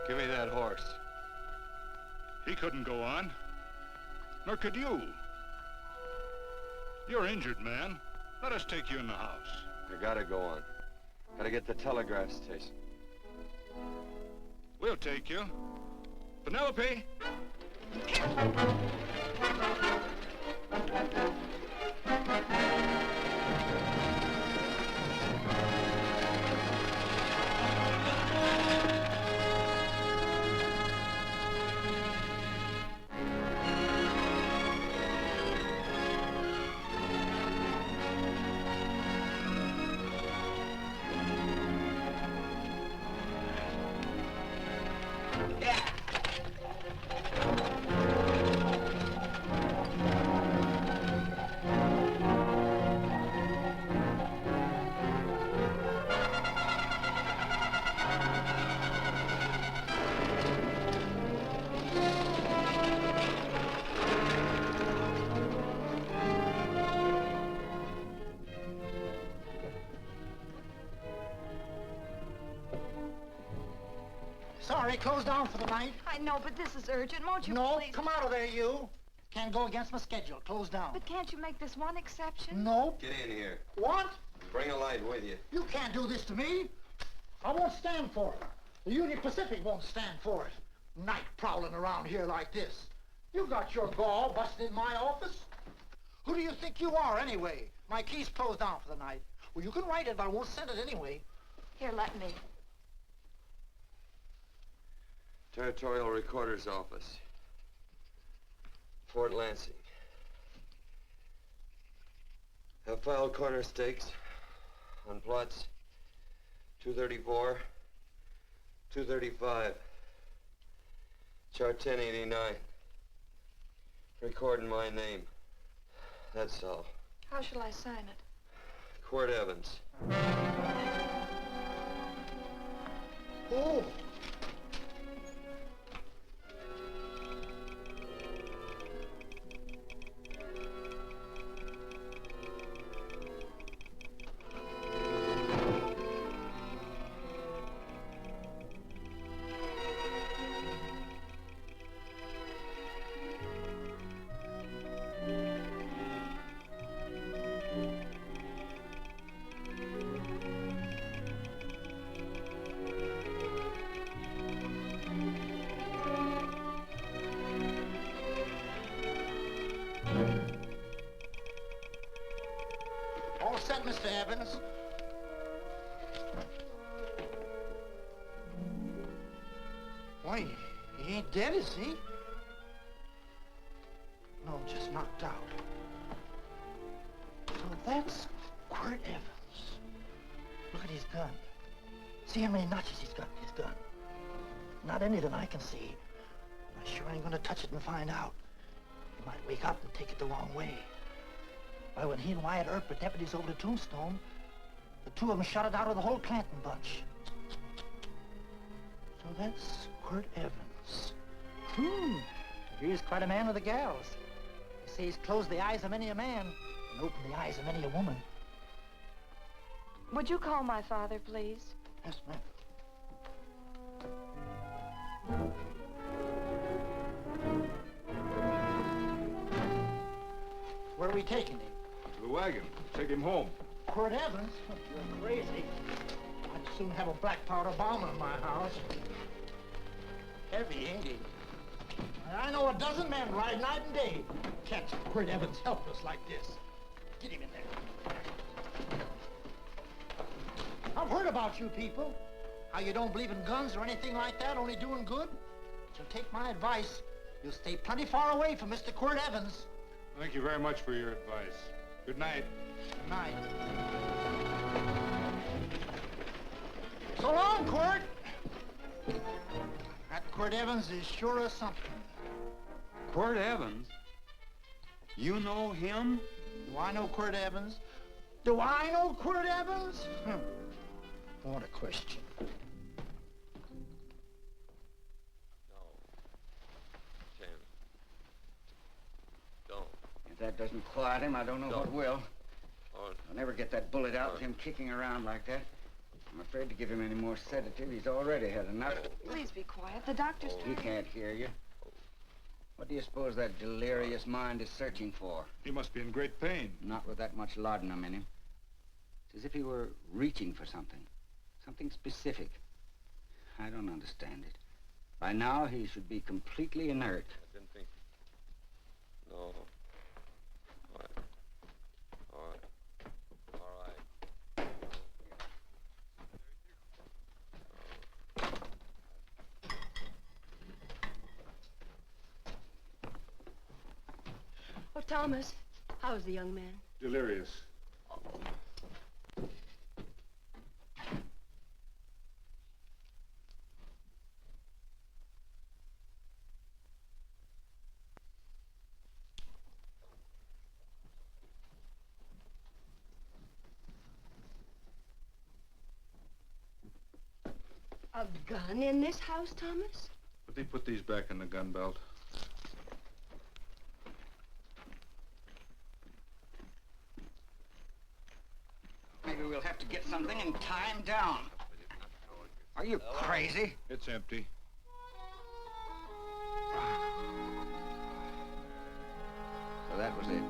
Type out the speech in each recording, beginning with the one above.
Give me that horse. He couldn't go on. Nor could you. You're injured, man. Let us take you in the house. I gotta go on. Gotta get to the telegraph station. We'll take you. Penelope! Sorry, closed down for the night. I know, but this is urgent. Won't you No, please? come out of there, you. Can't go against my schedule. Closed down. But can't you make this one exception? No. Get in here. What? Bring a light with you. You can't do this to me. I won't stand for it. The Union Pacific won't stand for it. Night prowling around here like this. You got your gall busting in my office? Who do you think you are, anyway? My key's closed down for the night. Well, you can write it, but I won't send it anyway. Here, let me. Territorial Recorder's Office. Fort Lansing. Have filed corner stakes on plots 234, 235, chart 1089. Recording my name. That's all. How shall I sign it? Quirt Evans. Oh. All set, Mr. Evans. Why, he ain't dead, is he? No, just knocked out. So that's Quirt Evans. Look at his gun. See how many notches he's got in his gun. Not any that I can see. I sure ain't gonna touch it and find out. He might wake up and take it the wrong way. Why, when he and Wyatt Earp were deputies over the Tombstone, the two of them shot it out of the whole Clanton bunch. So that's Quirt Evans. He's quite a man with the gals. They say he's closed the eyes of many a man and opened the eyes of many a woman. Would you call my father, please? Yes, ma'am. Where are we taking him? To the wagon. Take him home. Quirt Evans? You're crazy. I'd soon have a black powder bomb in my house. Heavy, ain't he? I know a dozen men ride night and day. Catch Quirt Evans helpless like this. Get him in there. I've heard about you people. How you don't believe in guns or anything like that, only doing good. So take my advice. You'll stay plenty far away from Mr. Quirt Evans. Thank you very much for your advice. Good night. Good night. So long, Quirt. That Quirt Evans is sure of something. Quirt Evans? You know him? Do I know Quirt Evans? Do I know Quirt Evans? What a question. No. Tim. Don't. If that doesn't quiet him, I don't know what will. Oh. I'll never get that bullet out with him kicking around like that. I'm afraid to give him any more sedative. He's already had enough. Please be quiet. The doctor's He trying. can't hear you. What do you suppose that delirious mind is searching for? He must be in great pain. Not with that much laudanum in him. It's as if he were reaching for something. Something specific. I don't understand it. By now, he should be completely inert. I've been thinking. No. All right. All right. All right. Oh, Thomas, how's the young man? Delirious. A gun in this house, Thomas? But they put these back in the gun belt. Maybe we'll have to get something and tie him down. Are you crazy? It's empty. So that was it.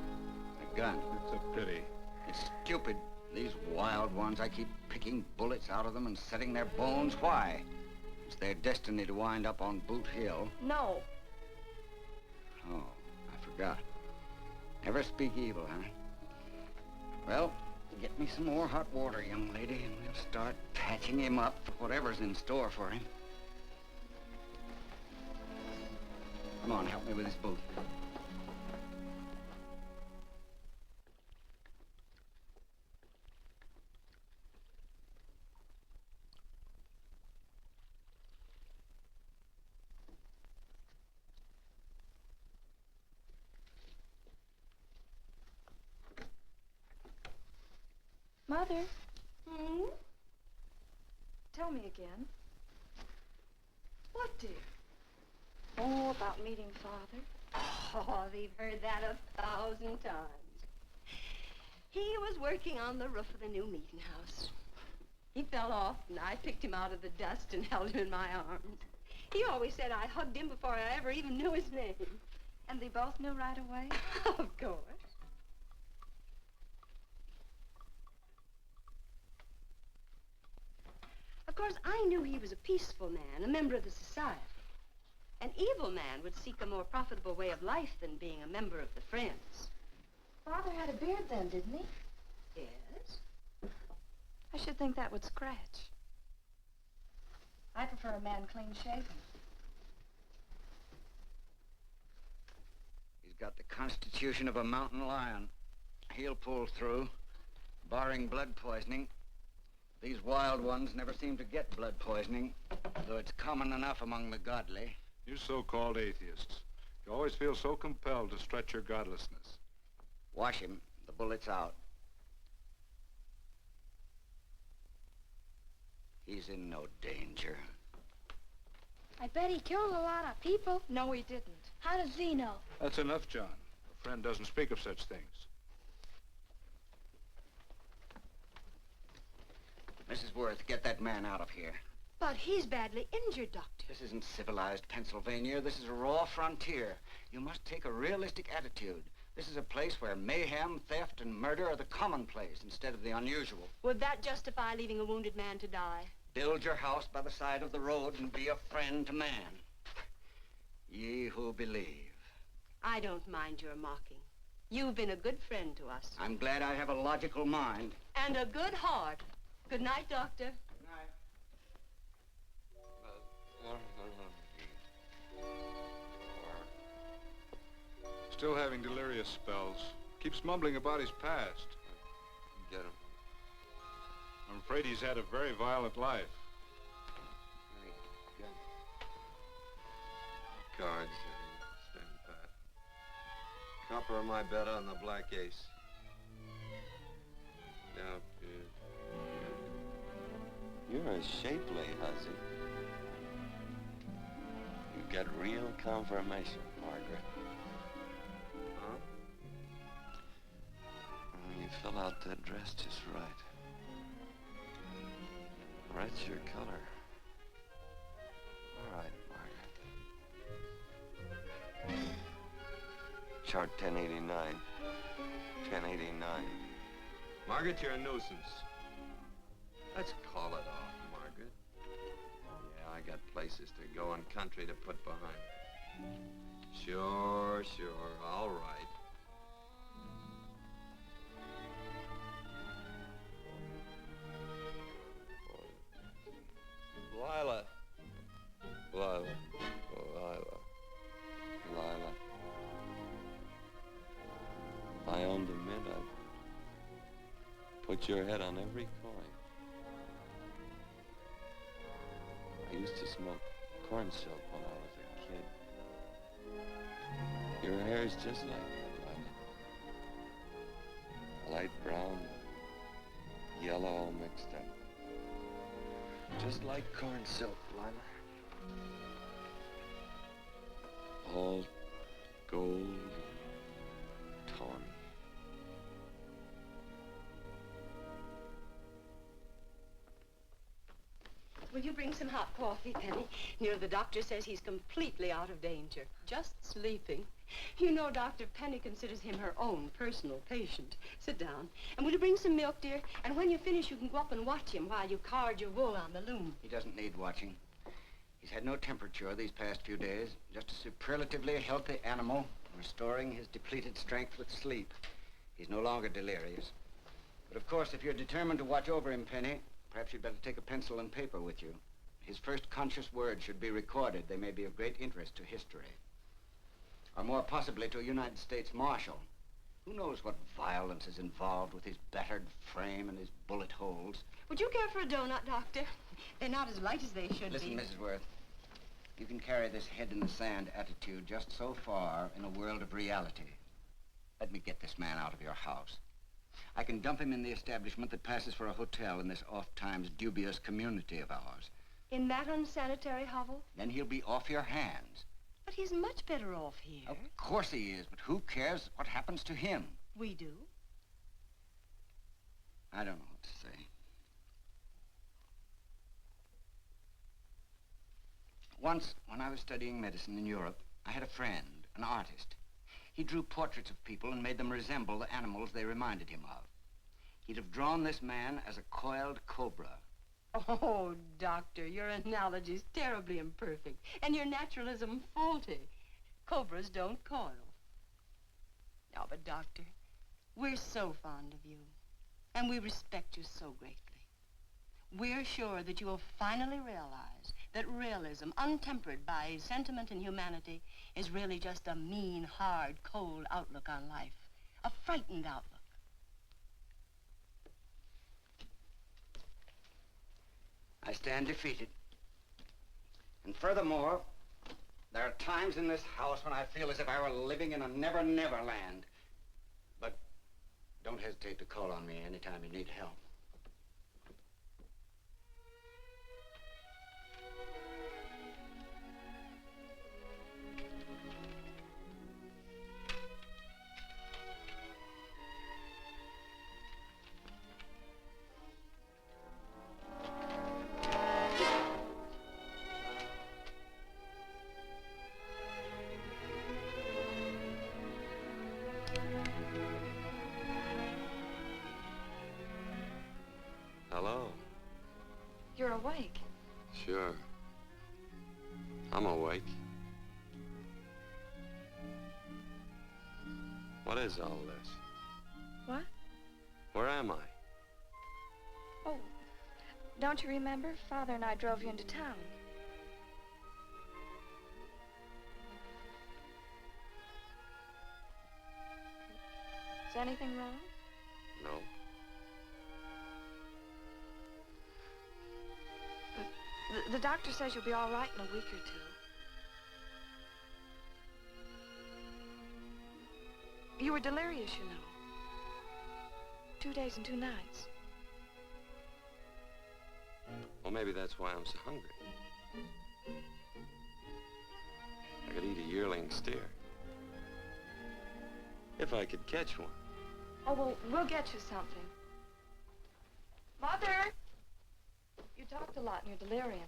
A gun. It's a pity. It's stupid. These wild ones, I keep picking bullets out of them and setting their bones. Why? It's their destiny to wind up on Boot Hill. No. Oh, I forgot. Never speak evil, huh? Well, get me some more hot water, young lady, and we'll start patching him up for whatever's in store for him. Come on, help me with his boot. Mother, Hmm? tell me again. What, dear? Oh, about meeting Father. Oh, they've heard that 1,000 times. He was working on the roof of the new meeting house. He fell off, and I picked him out of the dust and held him in my arms. He always said I hugged him before I ever even knew his name. And they both knew right away? Of course. Of course, I knew he was a peaceful man, a member of the society. An evil man would seek a more profitable way of life than being a member of the Friends. Father had a beard then, didn't he? Yes? I should think that would scratch. I prefer a man clean-shaven. He's got the constitution of a mountain lion. He'll pull through, barring blood poisoning. These wild ones never seem to get blood poisoning, though it's common enough among the godly. You so-called atheists. You always feel so compelled to stretch your godlessness. Wash him. The bullet's out. He's in no danger. I bet he killed a lot of people. No, he didn't. How does he know? That's enough, John. A friend doesn't speak of such things. Mrs. Worth, get that man out of here. But he's badly injured, Doctor. This isn't civilized Pennsylvania. This is a raw frontier. You must take a realistic attitude. This is a place where mayhem, theft, and murder are the commonplace instead of the unusual. Would that justify leaving a wounded man to die? Build your house by the side of the road and be a friend to man. Ye who believe. I don't mind your mocking. You've been a good friend to us. I'm glad I have a logical mind. And a good heart. Good night, Doctor. Good night. Still having delirious spells. Keeps mumbling about his past. Get him. I'm afraid he's had a very violent life. Cards. Stand pat. Copper on my bet on the black ace. Now, you're a shapely hussy. You got real confirmation, Margaret. Huh? Oh, you fill out that dress just right. That's your color. All right, Margaret. Chart 1089. 1089. Margaret, you're a nuisance. Let's call it off, Margaret. Yeah, I got places to go and country to put behind me. Sure, all right. Lila. If I owned a mint, I'd put your head on every coin. I used to smoke corn silk when I was a kid. Your hair's just like that, Lila. Light brown, yellow all mixed up. Just like corn silk, Lila. All gold, tawny. Will you bring some hot coffee, Penny? You know, the doctor says he's completely out of danger. Just sleeping. You know, Dr. Penny considers him her own personal patient. Sit down. And will you bring some milk, dear? And when you finish, you can go up and watch him while you card your wool on the loom. He doesn't need watching. He's had no temperature these past few days. Just a superlatively healthy animal, restoring his depleted strength with sleep. He's no longer delirious. But of course, if you're determined to watch over him, Penny, perhaps you'd better take a pencil and paper with you. His first conscious words should be recorded. They may be of great interest to history. Or more possibly to a United States Marshal. Who knows what violence is involved with his battered frame and his bullet holes. Would you care for a donut, Doctor? They're not as light as they should Listen, be. Mrs. Worth. You can carry this head-in-the-sand attitude just so far in a world of reality. Let me get this man out of your house. I can dump him in the establishment that passes for a hotel in this oft-times dubious community of ours. In that unsanitary hovel? Then he'll be off your hands. But he's much better off here. Of course he is, but who cares what happens to him? We do. I don't know what to say. Once, when I was studying medicine in Europe, I had a friend, an artist. He drew portraits of people and made them resemble the animals they reminded him of. He'd have drawn this man as a coiled cobra. Oh, Doctor, your analogy's terribly imperfect, and your naturalism faulty. Cobras don't coil. No, but Doctor, we're so fond of you, and we respect you so greatly. We're sure that you will finally realize that realism, untempered by sentiment and humanity, is really just a mean, hard, cold outlook on life. A frightened outlook. I stand defeated. And furthermore, there are times in this house when I feel as if I were living in a never-never land. But don't hesitate to call on me anytime you need help. Hello. You're awake. Sure. I'm awake. What is all this? What? Where am I? Oh, don't you remember? Father and I drove you into town. Is anything wrong? No. The doctor says you'll be all right in a week or two. You were delirious, you know. 2 days and 2 nights. Well, maybe that's why I'm so hungry. I could eat a yearling steer. If I could catch one. Oh, well, we'll get you something. Mother! You talked a lot in your delirium.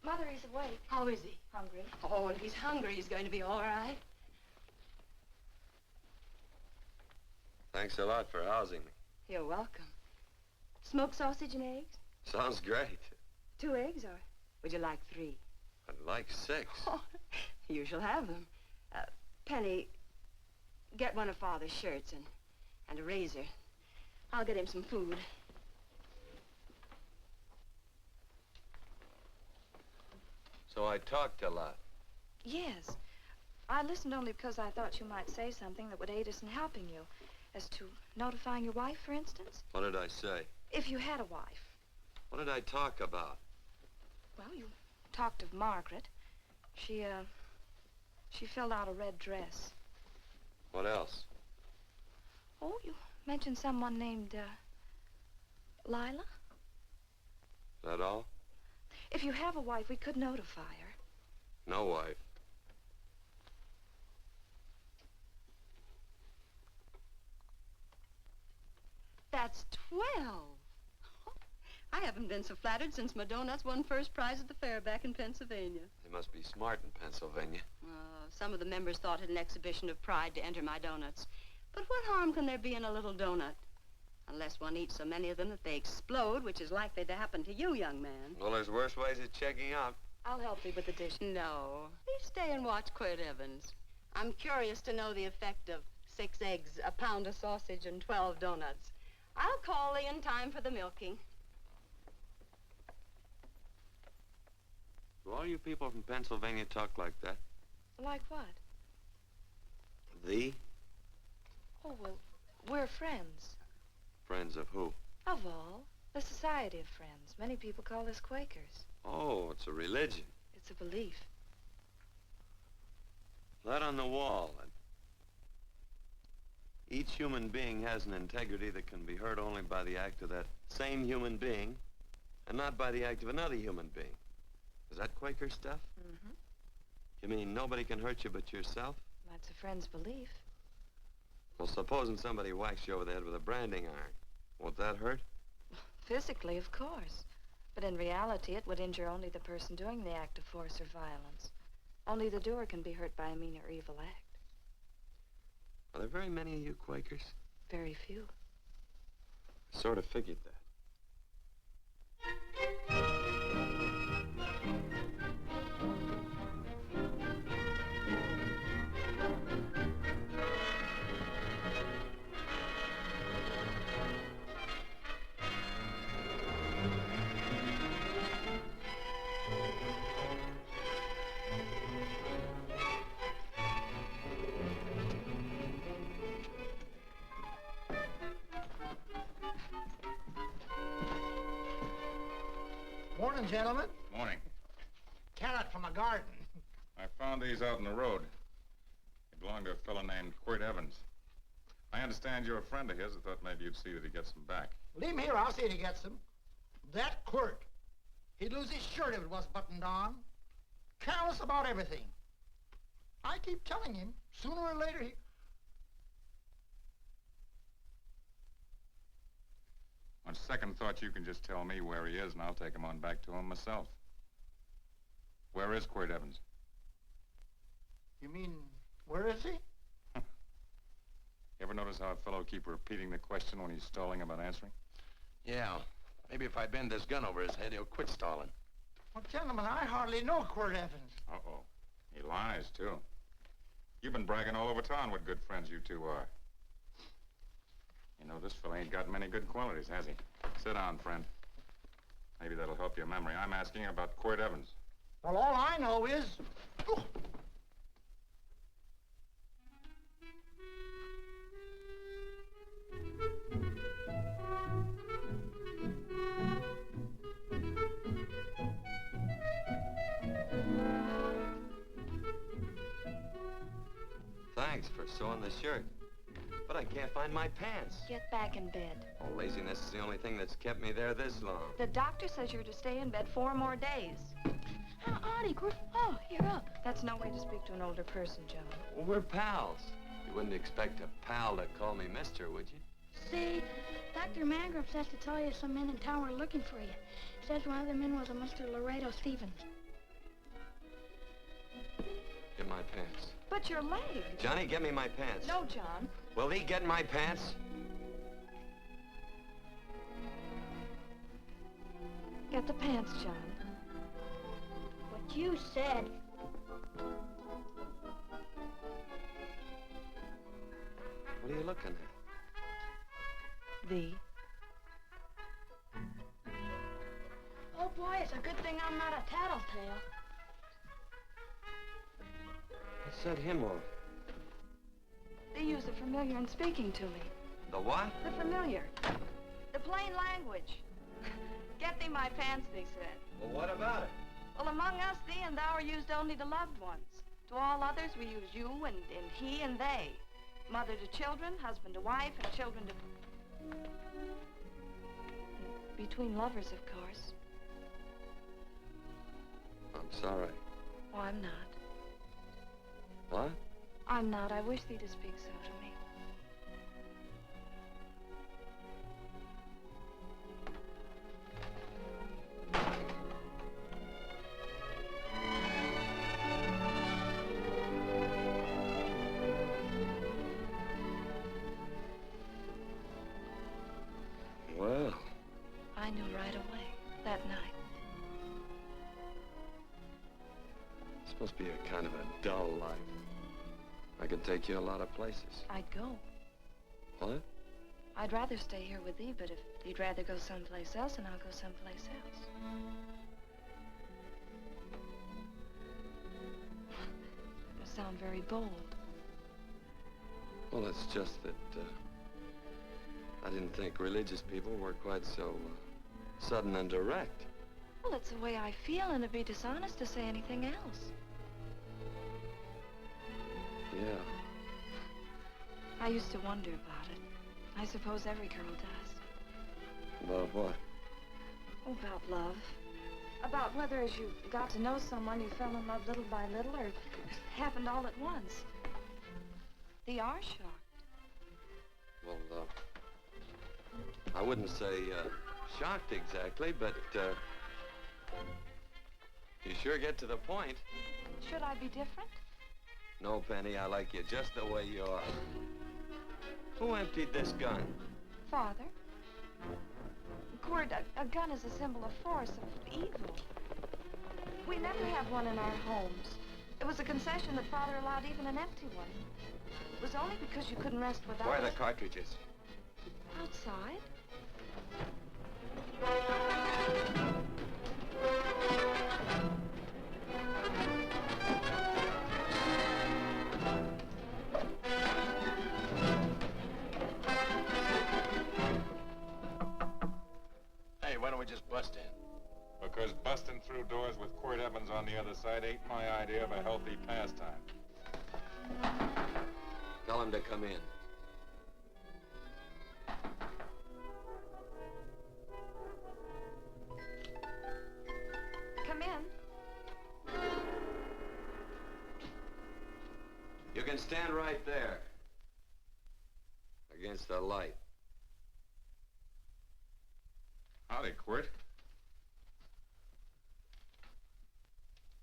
Mother, he's awake. How is he? Hungry. Oh, if he's hungry, he's going to be all right. Thanks a lot for housing me. You're welcome. Smoked sausage and eggs? Sounds great. 2 eggs, or would you like 3? I'd like 6. Oh, you shall have them. Penny, get one of Father's shirts and a razor. I'll get him some food. So I talked a lot. Yes. I listened only because I thought you might say something that would aid us in helping you. As to notifying your wife, for instance? What did I say? If you had a wife. What did I talk about? Well, you talked of Margaret. She filled out a red dress. What else? Oh, you mentioned someone named, Lila? Is that all? If you have a wife, we could notify her. No wife. That's 12. I haven't been so flattered since my donuts won first prize at the fair back in Pennsylvania. They must be smart in Pennsylvania. Some of the members thought it an exhibition of pride to enter my donuts. But what harm can there be in a little donut? Unless one eats so many of them that they explode, which is likely to happen to you, young man. Well, there's worse ways of checking out. I'll help you with the dish. No. Please stay and watch Quirt Evans. I'm curious to know the effect of 6 eggs, a pound of sausage, and 12 donuts. I'll call Lee in time for the milking. Do all you people from Pennsylvania talk like that? Like what? Thee? Oh, well, we're friends. Friends of who? Of all. The Society of Friends. Many people call us Quakers. Oh, it's a religion. It's a belief. That on the wall, then. Each human being has an integrity that can be hurt only by the act of that same human being, and not by the act of another human being. Is that Quaker stuff? Mm-hmm. You mean nobody can hurt you but yourself? That's a friend's belief. Well, supposing somebody whacks you over the head with a branding iron. Won't that hurt? Physically, of course. But in reality, it would injure only the person doing the act of force or violence. Only the doer can be hurt by a mean or evil act. Are there very many of you Quakers? Very few. I sort of figured that. Morning, gentlemen. Morning. Carrot from a garden. I found these out in the road. They belong to a fellow named Quirt Evans. I understand you're a friend of his. I thought maybe you'd see that he gets them back. Leave him here. I'll see that he gets them. That Quirt. He'd lose his shirt if it was buttoned on. Careless about everything. I keep telling him, sooner or later he... On second thought, you can just tell me where he is, and I'll take him on back to him myself. Where is Quirt Evans? You mean, where is he? You ever notice how a fellow keep repeating the question when he's stalling about answering? Yeah. Maybe if I bend this gun over his head, he'll quit stalling. Well, gentlemen, I hardly know Quirt Evans. Uh-oh. He lies, too. You've been bragging all over town what good friends you two are. You know, this fella ain't got many good qualities, has he? Sit down, friend. Maybe that'll help your memory. I'm asking about Quirt Evans. Well, all I know is... Oh. Thanks for sewing the shirt. But I can't find my pants. Get back in bed. Oh, laziness is the only thing that's kept me there this long. The doctor says you're to stay in bed 4 more days. Auntie, oh, you're up. That's no way to speak to an older person, John. Well, we're pals. You wouldn't expect a pal to call me mister, would you? See, Dr. Mangrove says to tell you some men in town were looking for you. Says one of the men was a Mr. Laredo Stevens. Get my pants. But your leg. Johnny, get me my pants. No, John. Will he get my pants? Get the pants, John. What you said. What are you looking at? The. Oh, boy, it's a good thing I'm not a tattletale. What set him off? They use the familiar in speaking to me. The what? The familiar. The plain language. Get thee my pants, they said. Well, what about it? Well, among us, thee and thou are used only to loved ones. To all others, we use you and he and they. Mother to children, husband to wife, and children to... Between lovers, of course. I'm sorry. Oh, I'm not. What? I'm not. I wish thee to speak so to me. Well, I knew right away, that night. it's supposed to be a kind of a dull life. I could take you a lot of places. I'd go. What? I'd rather stay here with thee, but if you'd rather go someplace else, then I'll go someplace else. You sound very bold. Well, it's just that, I didn't think religious people were quite so, sudden and direct. Well, it's the way I feel, and it'd be dishonest to say anything else. Yeah. I used to wonder about it. I suppose every girl does. About what? Oh, about love. About whether as you got to know someone, you fell in love little by little, or it happened all at once. They are shocked. Well, I wouldn't say, shocked exactly, but, you sure get to the point. Should I be different? No, Penny, I like you just the way you are. Who emptied this gun? Father? Quirt, a gun is a symbol of force, of evil. We never have one in our homes. It was a concession that Father allowed even an empty one. It was only because you couldn't rest without Where are it. the cartridges? Outside? Hey, why don't we just bust in? Because busting through doors with Quirt Evans on the other side ain't my idea of a healthy pastime. Tell him to come in. Come in. You can stand right there. Against the light. Howdy, Quirt.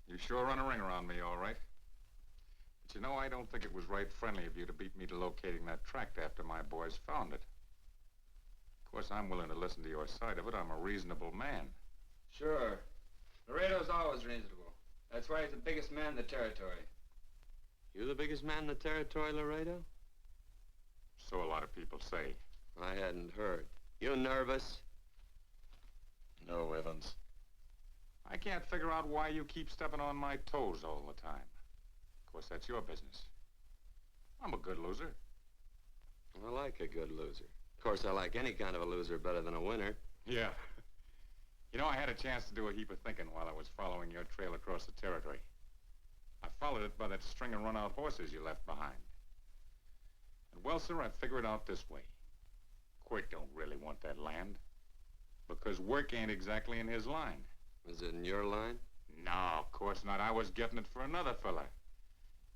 You sure run a ring around me, all right. But you know, I don't think it was right friendly of you to beat me to locating that tract after my boys found it. Of course, I'm willing to listen to your side of it. I'm a reasonable man. Sure. Laredo's always reasonable. That's why he's the biggest man in the territory. You the biggest man in the territory, Laredo? So a lot of people say. I hadn't heard. You nervous? No, Evans. I can't figure out why you keep stepping on my toes all the time. Of course, that's your business. I'm a good loser. I like a good loser. Of course, I like any kind of a loser better than a winner. Yeah. You know, I had a chance to do a heap of thinking while I was following your trail across the territory. I followed it by that string of run-out horses you left behind. And, well, sir, I figured it out this way. Quirt don't really want that land. Because work ain't exactly in his line. Is it in your line? No, of course not. I was getting it for another fella.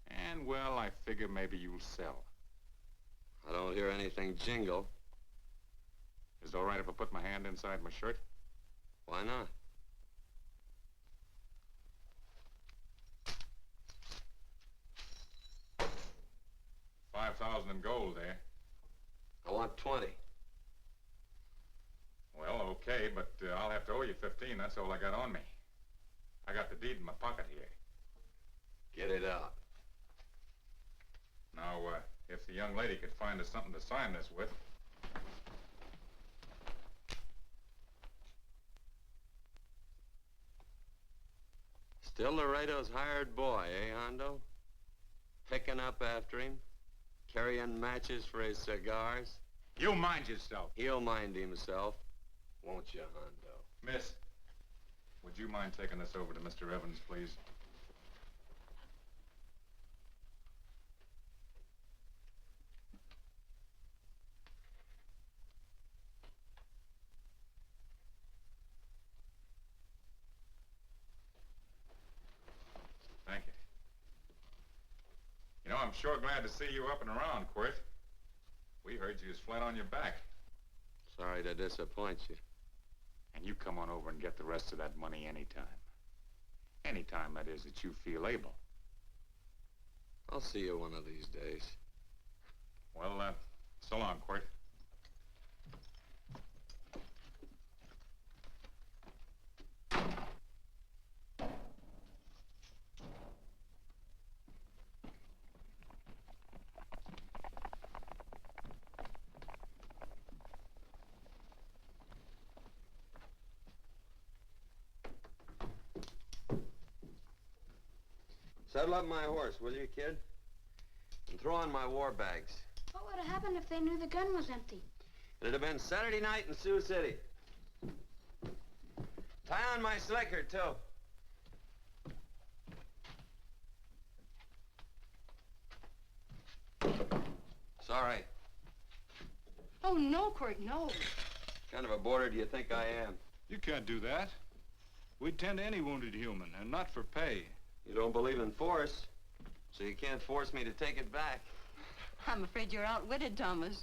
And, well, I figure maybe you'll sell. I don't hear anything jingle. Is it all right if I put my hand inside my shirt? Why not? $5,000 in gold, eh? I want 20. Well, okay, but I'll have to owe you 15. That's all I got on me. I got the deed in my pocket here. Get it out. Now, if the young lady could find us something to sign this with. Still Laredo's hired boy, eh, Hondo? Picking up after him, carrying matches for his cigars. You mind yourself. He'll mind himself, won't you, Hondo? Miss, would you mind taking this over to Mr. Evans, please? Thank you. You know, I'm sure glad to see you up and around, Quirt. We heard you was flat on your back. Sorry to disappoint you. And you come on over and get the rest of that money anytime. Anytime, that is, that you feel able. I'll see you one of these days. Well, so long, Quirt. Saddle up my horse, will you, kid? And throw on my war bags. What would have happened if they knew the gun was empty? It'd have been Saturday night in Sioux City. Tie on my slicker, too. Sorry. Oh, no, Quirt, no. What kind of a boarder do you think I am? You can't do that. We'd tend to any wounded human, and not for pay. You don't believe in force, so you can't force me to take it back. I'm afraid you're outwitted, Thomas.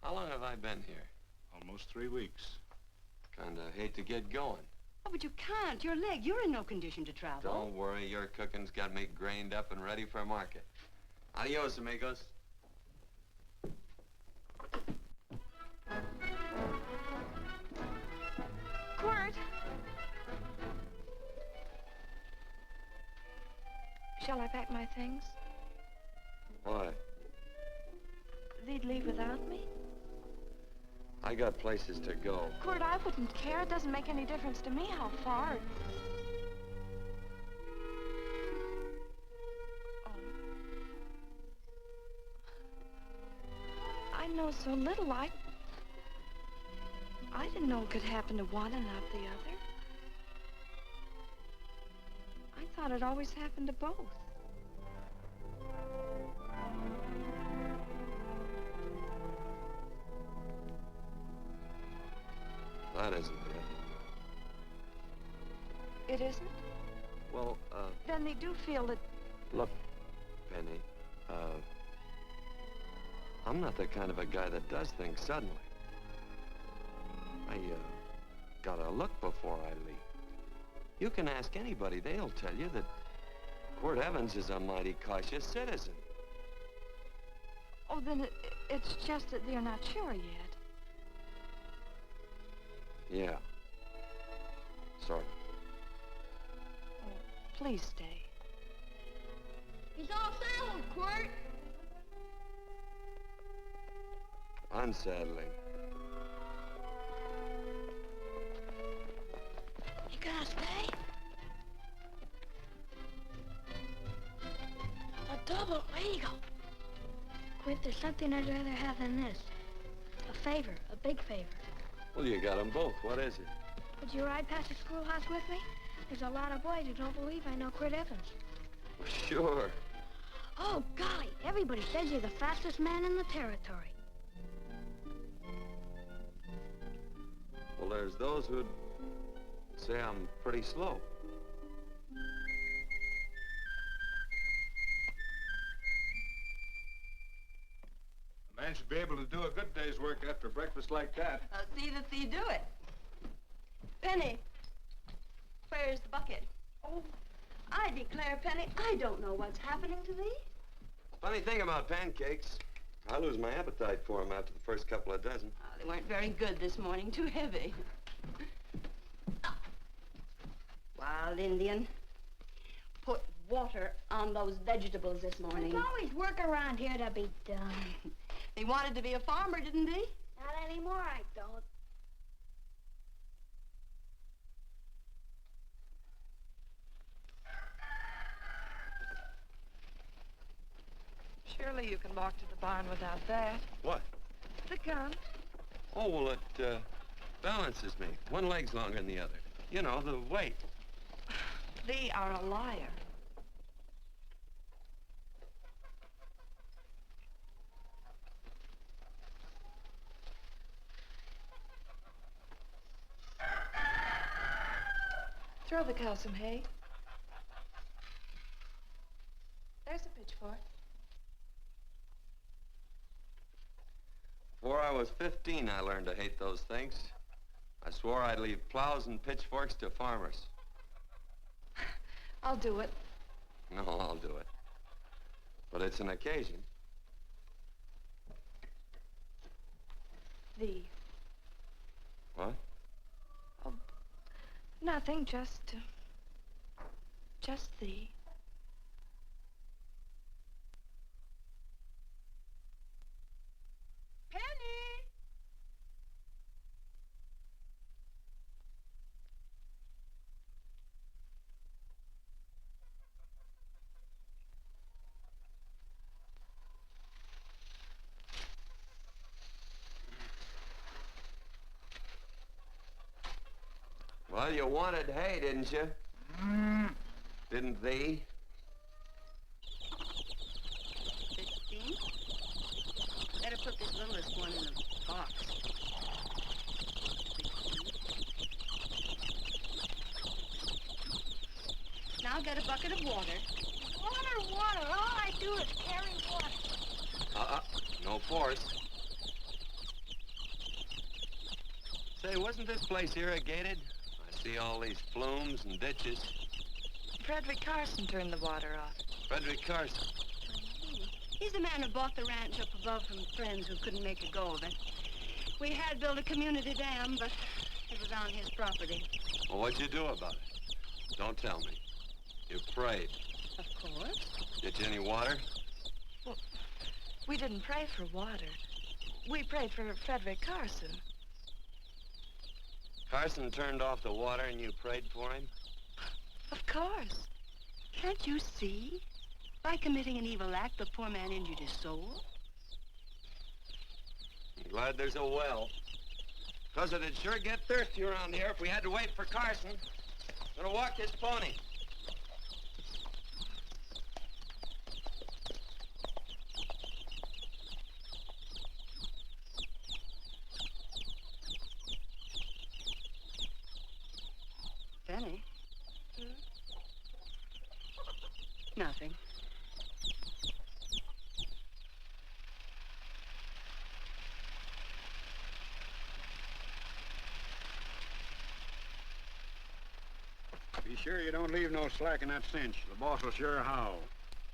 How long have I been here? Almost 3 weeks. Kinda hate to get going. Oh, but you can't. Your leg, you're in no condition to travel. Don't worry, your cooking's got me grained up and ready for market. Adios, amigos. Quirt! Shall I pack my things? Why? They'd leave without me? I got places to go. Quirt, I wouldn't care. It doesn't make any difference to me how far. Oh. I know so little. I didn't know it could happen to one and not the other. I thought it always happened to both. That isn't it. It isn't? Well, Then they do feel that... look, Penny, I'm not the kind of a guy that does things suddenly. I, gotta look before I leave. You can ask anybody, they'll tell you that Quirt Evans is a mighty cautious citizen. Oh, then it's just that they're not sure yet. Yeah. Sort of. Oh, please stay. He's all saddled, Quirt. Unsettling. You gonna stay? A double eagle. Quirt, there's something I'd rather have than this. A favor, a big favor. Well, you got them both. What is it? Would you ride past the schoolhouse with me? There's a lot of boys who don't believe I know Quirt Evans. Sure. Oh, golly, everybody says you're the fastest man in the territory. Well, there's those who'd say I'm pretty slow. The man should be able to do a good day's work after breakfast like that. I'll see that you do it. Penny, where's the bucket? Oh, I declare, Penny, I don't know what's happening to thee. Funny thing about pancakes, I lose my appetite for them after the first couple of dozen. Oh, they weren't very good this morning, too heavy. Wild Indian, put water on those vegetables this morning. There's always work around here to be done. He wanted to be a farmer, didn't he? Not anymore, I don't. Surely you can walk to the barn without that. What? The gun. Oh, well, it balances me. One leg's longer than the other. You know, the weight. Thee are a liar. Throw the cow some hay. There's a pitchfork. Before I was 15, I learned to hate those things. I swore I'd leave plows and pitchforks to farmers. I'll do it. No, I'll do it. But it's an occasion. Thee. What? Oh, nothing, just thee. Penny! Well, you wanted hay, didn't you? Didn't thee? 15? Better put this littlest one in the box. 16. Now get a bucket of water. Water, water. All I do is carry water. No force. Say, wasn't this place irrigated? I see all these flumes and ditches. Frederick Carson turned the water off. Frederick Carson. He's the man who bought the ranch up above from friends who couldn't make a go of it. We had built a community dam, but it was on his property. Well, what'd you do about it? Don't tell me. You prayed. Of course. Get you any water? Well, we didn't pray for water. We prayed for Frederick Carson. Carson turned off the water and you prayed for him? Of course. Can't you see? By committing an evil act, the poor man injured his soul. I'm glad there's a well. Because it'd sure get thirsty around here if we had to wait for Carson. Gonna walk his pony. Penny? Nothing. Be sure you don't leave no slack in that cinch. The boss will sure howl.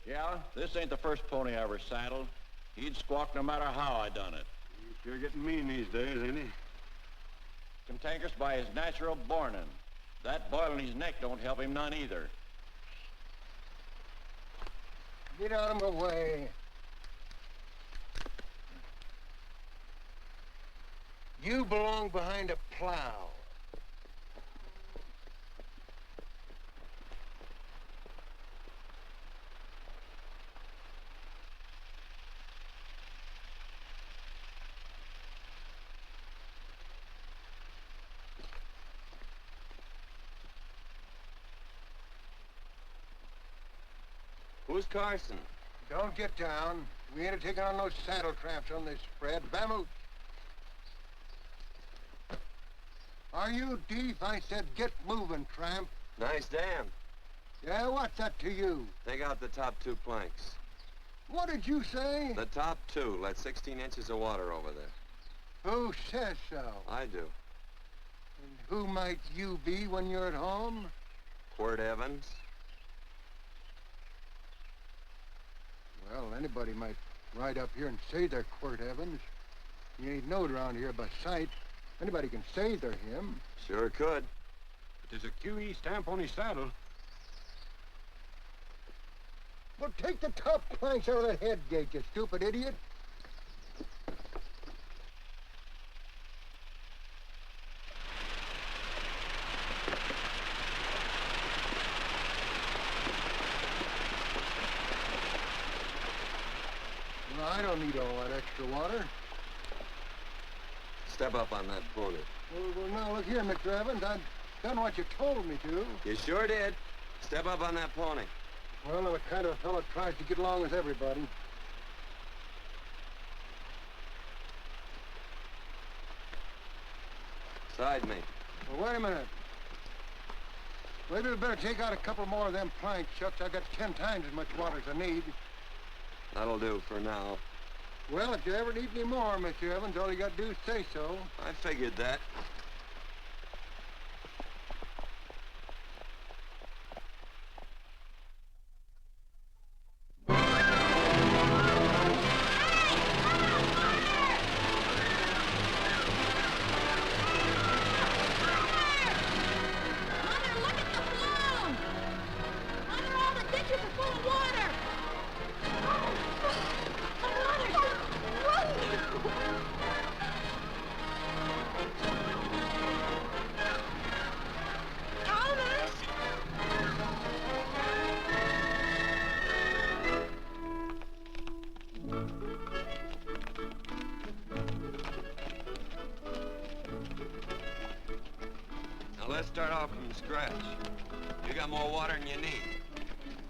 Yeah, this ain't the first pony I ever saddled. He'd squawk no matter how I done it. He's sure getting mean these days, ain't he? Cantankerous by his natural bornin'. That boil in his neck don't help him none either. Get out of my way. You belong behind a plow. Who's Carson? Don't get down. We ain't taking on no saddle tramps on this spread. Vamoose. Are you deef? I said get moving, tramp. Nice dam. Yeah, what's that to you? Take out the top 2 planks. What did you say? The top two let 16 inches of water over there. Who says so? I do. And who might you be when you're at home? Quirt Evans. Well, anybody might ride up here and say they're Quirt Evans. He ain't knowed around here by sight. Anybody can say they're him. Sure could. But there's a QE stamp on his saddle. Well, take the top planks out of that head gate, you stupid idiot. Well, I don't need all that extra water. Step up on that pony. Well, now, look here, Mr. Evans. I've done what you told me to. You sure did. Step up on that pony. Well, I'm the kind of fellow that tries to get along with everybody. Side me. Well, wait a minute. Maybe we better take out a couple more of them planks, Chucks. I got 10 times as much water as I need. That'll do for now. Well, if you ever need any more, Mr. Evans, all you got to do is say so. I figured that. Let's start off from scratch. You got more water than you need.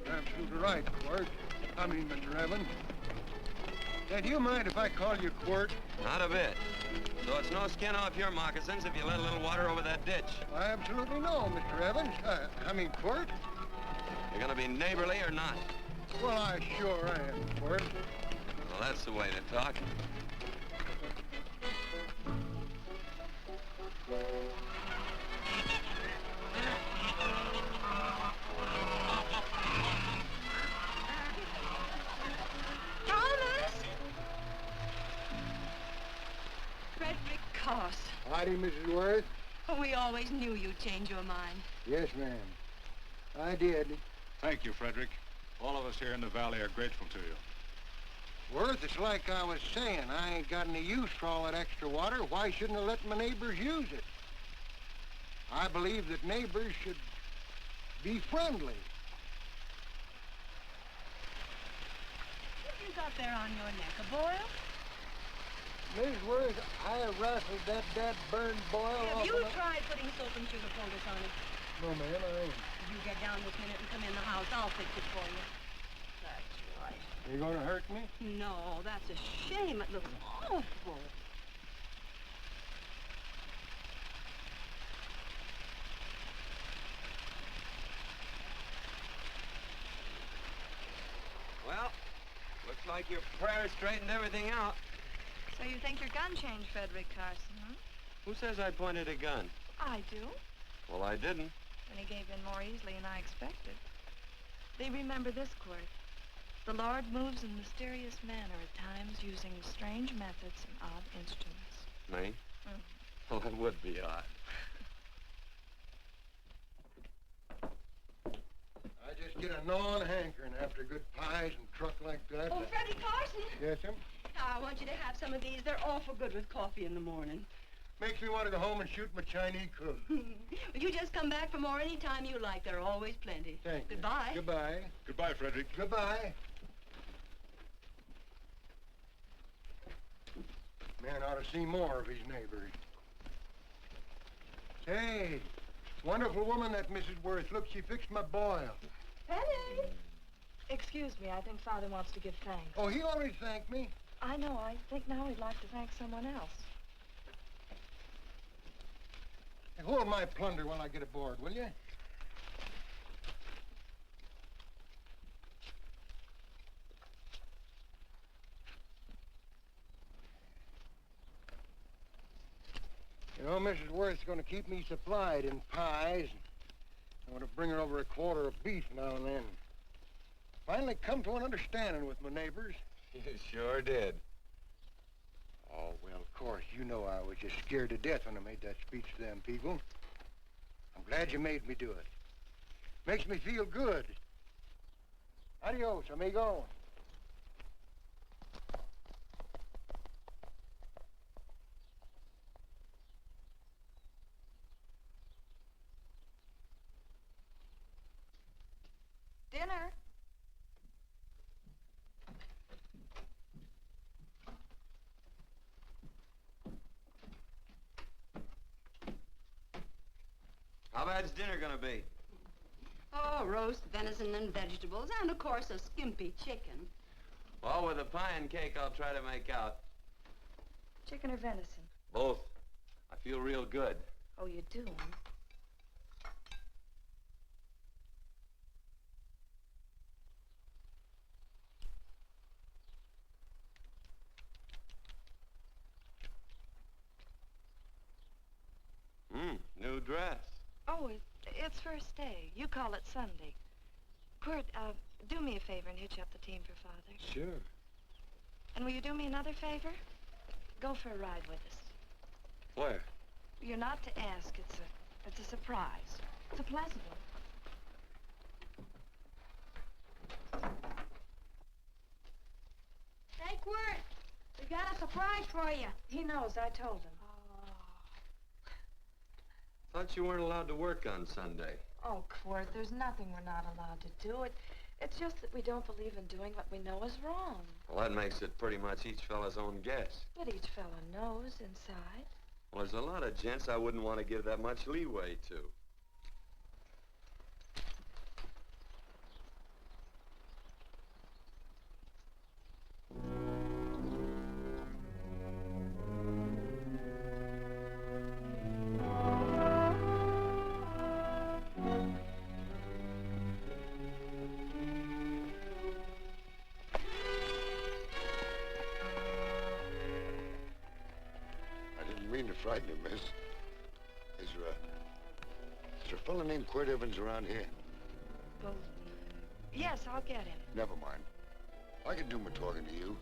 You're absolutely right, Quirt. Mr. Evans. Say, do you mind if I call you Quirt? Not a bit. So it's no skin off your moccasins if you let a little water over that ditch. I absolutely know, Mr. Evans. Quirt. You're gonna be neighborly or not? Well, I sure am, Quirt. Well, that's the way to talk. Howdy, Mrs. Worth. Oh, we always knew you'd change your mind. Yes, ma'am. I did. Thank you, Frederick. All of us here in the valley are grateful to you. Worth, it's like I was saying. I ain't got any use for all that extra water. Why shouldn't I let my neighbors use it? I believe that neighbors should be friendly. What you got there on your neck, a boil? Miss Worth, I rustled that burned boil Have off you of my... tried putting soap and sugar poultice on it? No, ma'am, I ain't. You get down this minute and come in the house. I'll fix it for you. That's right. You gonna hurt me? No, that's a shame. It looks awful. Well, looks like your prayer straightened everything out. So you think your gun changed, Frederick Carson, huh? Who says I pointed a gun? I do. Well, I didn't. And he gave in more easily than I expected. They remember this, Quirt. The Lord moves in mysterious manner at times, using strange methods and odd instruments. Me? Well, that would be odd. I just get a gnawing hankering after good pies and truck like that. Oh, Freddie Carson. Yes, ma'am? I want you to have some of these. They're awful good with coffee in the morning. Makes me want to go home and shoot my Chinese cook. Well, you just come back for more any time you like. There are always plenty. Thank you. Goodbye. Goodbye. Goodbye, Frederick. Goodbye. Man ought to see more of his neighbors. Say, wonderful woman, that Mrs. Worth. Look, she fixed my boil. Penny! Excuse me, I think Father wants to give thanks. Oh, he already thanked me. I know. I think now he'd like to thank someone else. Hey, hold my plunder while I get aboard, will you? Mrs. Worth's going to keep me supplied in pies. I'm going to bring her over a quarter of beef now and then. Finally come to an understanding with my neighbors. You sure did. Oh, well, of course, you know I was just scared to death when I made that speech to them people. I'm glad you made me do it. Makes me feel good. Adios, amigo. Dinner. How bad's dinner gonna be? Oh, roast venison and vegetables, and of course a skimpy chicken. Well, with the pie and cake, I'll try to make out. Chicken or venison? Both. I feel real good. Oh, you do, huh? New dress. Oh, it's first day. You call it Sunday. Quirt, do me a favor and hitch up the team for Father. Sure. And will you do me another favor? Go for a ride with us. Where? You're not to ask. It's a surprise. It's a pleasant one. Hey, Quirt, we got a surprise for you. He knows. I told him. Thought you weren't allowed to work on Sunday. Oh, Quirt, there's nothing we're not allowed to do. It's just that we don't believe in doing what we know is wrong. Well, that makes it pretty much each fella's own guess. But each fellow knows inside. Well, there's a lot of gents I wouldn't want to give that much leeway to. Frighten you, miss. Is there a fella named Quirt Evans around here? Well, yes, I'll get him. Never mind. I can do my talking to you.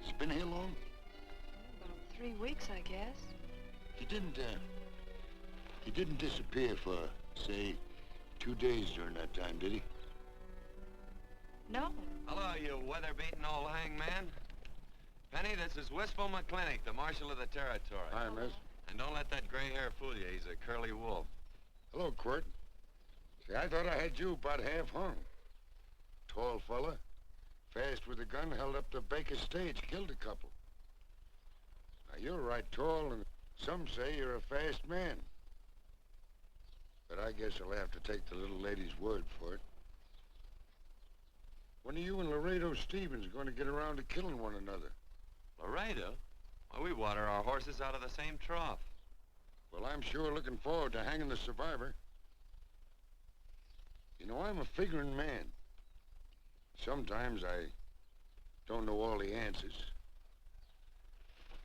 He's been here long? About 3 weeks, I guess. He didn't disappear for, say, 2 days during that time, did he? No. Hello, you weather-beaten old hangman. Penny, this is Wistful McClintock, the Marshal of the Territory. Hi, miss. And don't let that gray hair fool you. He's a curly wolf. Hello, Quirt. See, I thought I had you about half hung. Tall fella, fast with a gun, held up the Baker stage, killed a couple. Now, you're right tall, and some say you're a fast man. But I guess I'll have to take the little lady's word for it. When are you and Laredo Stevens going to get around to killing one another? Laredo? Well, we water our horses out of the same trough. Well, I'm sure looking forward to hanging the survivor. You know, I'm a figuring man. Sometimes I don't know all the answers.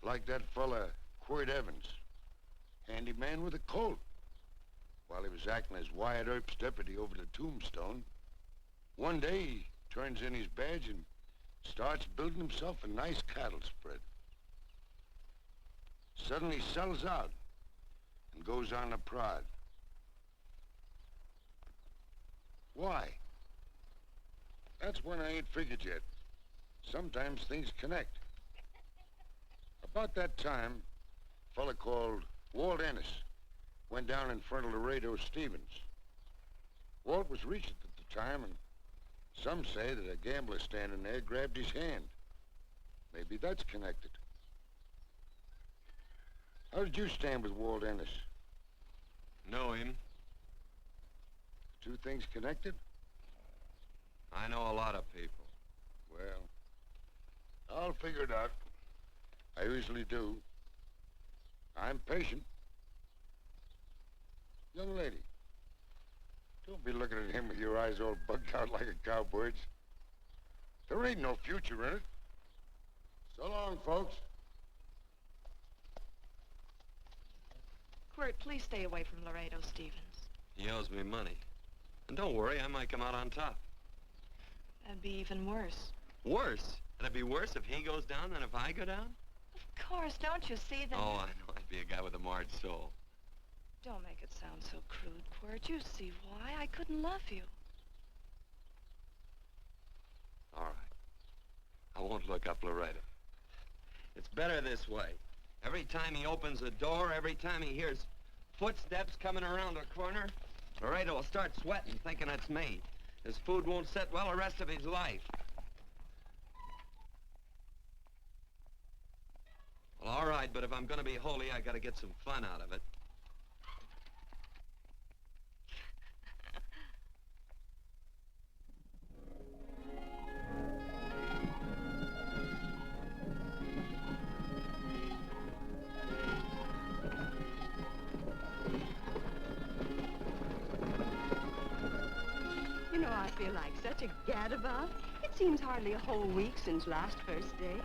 Like that fella, Quirt Evans. Handyman with a colt. While he was acting as Wyatt Earp's deputy over the Tombstone, one day he turns in his badge and starts building himself a nice cattle spread. Suddenly sells out and goes on a prod. Why? That's one I ain't figured yet. Sometimes things connect. About that time, a fella called Walt Ennis went down in front of Laredo Stevens. Walt was Regent at the time, and some say that a gambler standing there grabbed his hand. Maybe that's connected. How did you stand with Walt Ennis? Know him. Two things connected? I know a lot of people. Well, I'll figure it out. I usually do. I'm patient. Young lady, don't be looking at him with your eyes all bugged out like a cowbird's. There ain't no future in it. So long, folks. Quirt, please stay away from Laredo, Stevens. He owes me money. And don't worry, I might come out on top. That'd be even worse. Worse? It'd be worse if he goes down than if I go down? Of course, don't you see that? Oh, I know. I'd be a guy with a marred soul. Don't make it sound so crude, Quirt. You see why I couldn't love you. All right. I won't look up Laredo. It's better this way. Every time he opens a door, every time he hears footsteps coming around a corner, Laredo will start sweating, thinking it's me. His food won't sit well the rest of his life. Well, all right, but if I'm gonna be holy, I gotta get some fun out of it. You know, I feel like such a gadabout. It seems hardly a whole week since last first day.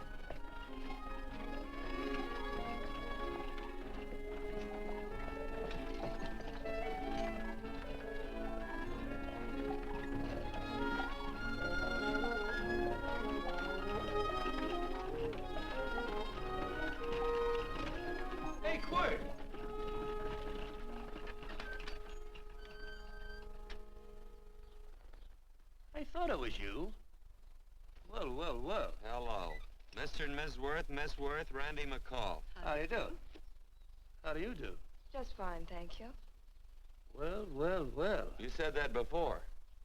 Hey, Quirt! I thought it was you. Well, well, well. Hello. Mr. and Miss Worth, Randy McCall. How you do? How do you do? Just fine, thank you. Well, well, well. You said that before.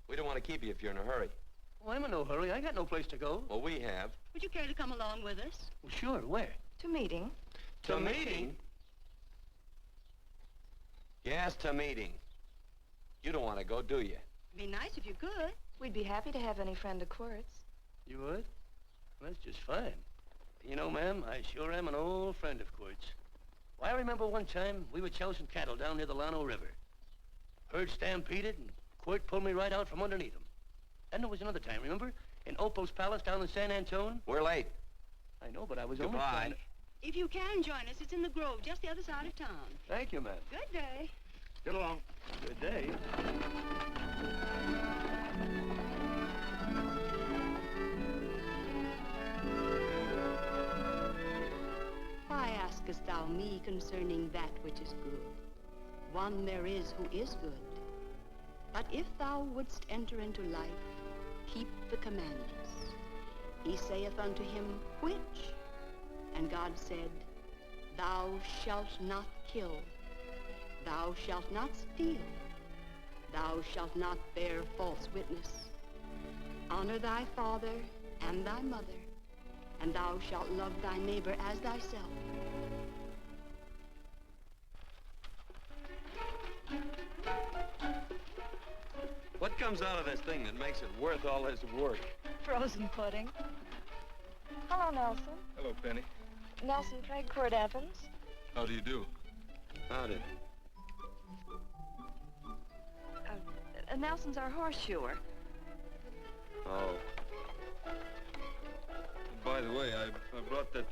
We don't want to keep you if you're in a hurry. Well, I'm in no hurry. I got no place to go. Well, we have. Would you care to come along with us? Well, sure. Where? To meeting. To meeting? Yes, to meeting. You don't want to go, do you? Be nice if you could. We'd be happy to have any friend of Quirt's. You would? Well, that's just fine. You know, ma'am, I sure am an old friend of Quirt's. Well, I remember one time we were chousing cattle down near the Llano River. Herd stampeded, and Quirt pulled me right out from underneath him. Then there was another time, remember? In Opal's Palace down in San Antone? We're late. I know, but I was Goodbye. only trying to... If you can join us, it's in the Grove, just the other side of town. Thank you, ma'am. Good day. Get along. Good day. Why askest thou me concerning that which is good? One there is who is good. But if thou wouldst enter into life, keep the commandments. He saith unto him, which? And God said, thou shalt not kill. Thou shalt not steal. Thou shalt not bear false witness. Honor thy father and thy mother, and thou shalt love thy neighbor as thyself. What comes out of this thing that makes it worth all this work? Frozen pudding. Hello, Nelson. Hello, Penny. Nelson Craig, Quirt Evans. How do you do? Howdy. Nelson's our horseshoer. Oh. By the way, I brought that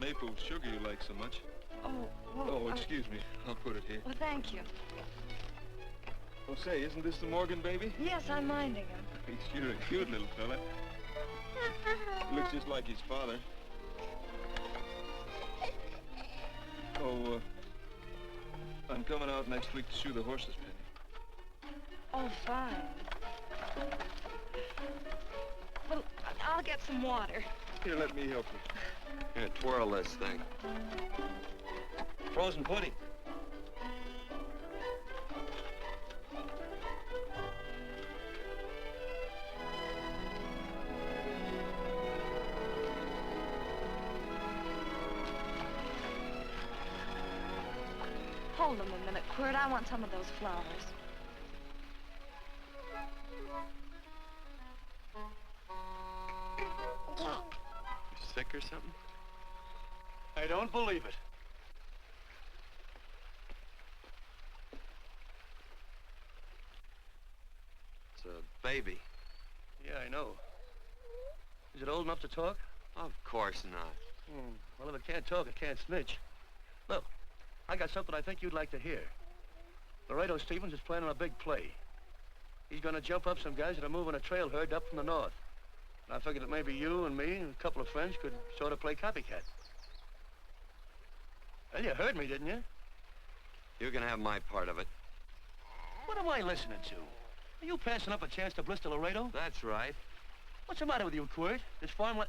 maple sugar you like so much. Oh, well, Oh, excuse me. I'll put it here. Well, thank you. Oh, say, isn't this the Morgan baby? Yes, I'm minding him. He's sure a cute little fella. Looks just like his father. Oh, I'm coming out next week to shoe the horses, Penny. Oh, fine. Well, I'll get some water. Here, let me help you. Here, twirl this thing. Frozen pudding. Hold them a minute, Quirt. I want some of those flowers. You sick or something? I don't believe it. It's a baby. Yeah, I know. Is it old enough to talk? Of course not. Well, if it can't talk, it can't snitch. Look, I got something I think you'd like to hear. Laredo Stevens is planning a big play. He's gonna jump up some guys that are moving a trail herd up from the north. And I figured that maybe you and me and a couple of friends could sort of play copycat. Well, you heard me, didn't you? You can have my part of it. What am I listening to? Are you passing up a chance to blister Laredo? That's right. What's the matter with you, Quirt? This farm what?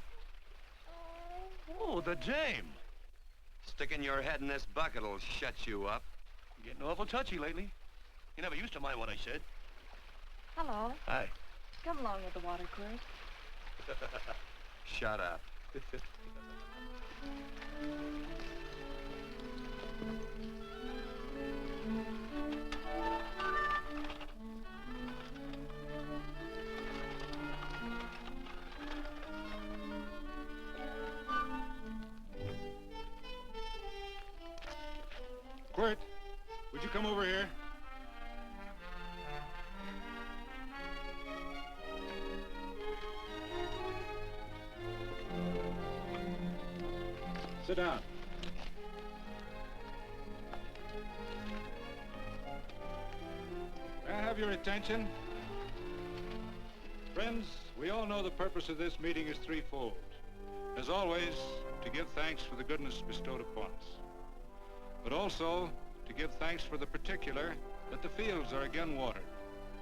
Oh, the dame. Sticking your head in this bucket will shut you up. You're getting awful touchy lately. You never used to mind what I said. Hello. Hi. Come along with the water, Quirt. Shut up. Quirt, would you come over here? Sit down. May I have your attention? Friends, we all know the purpose of this meeting is threefold. As always, to give thanks for the goodness bestowed upon us, but also to give thanks for the particular that the fields are again watered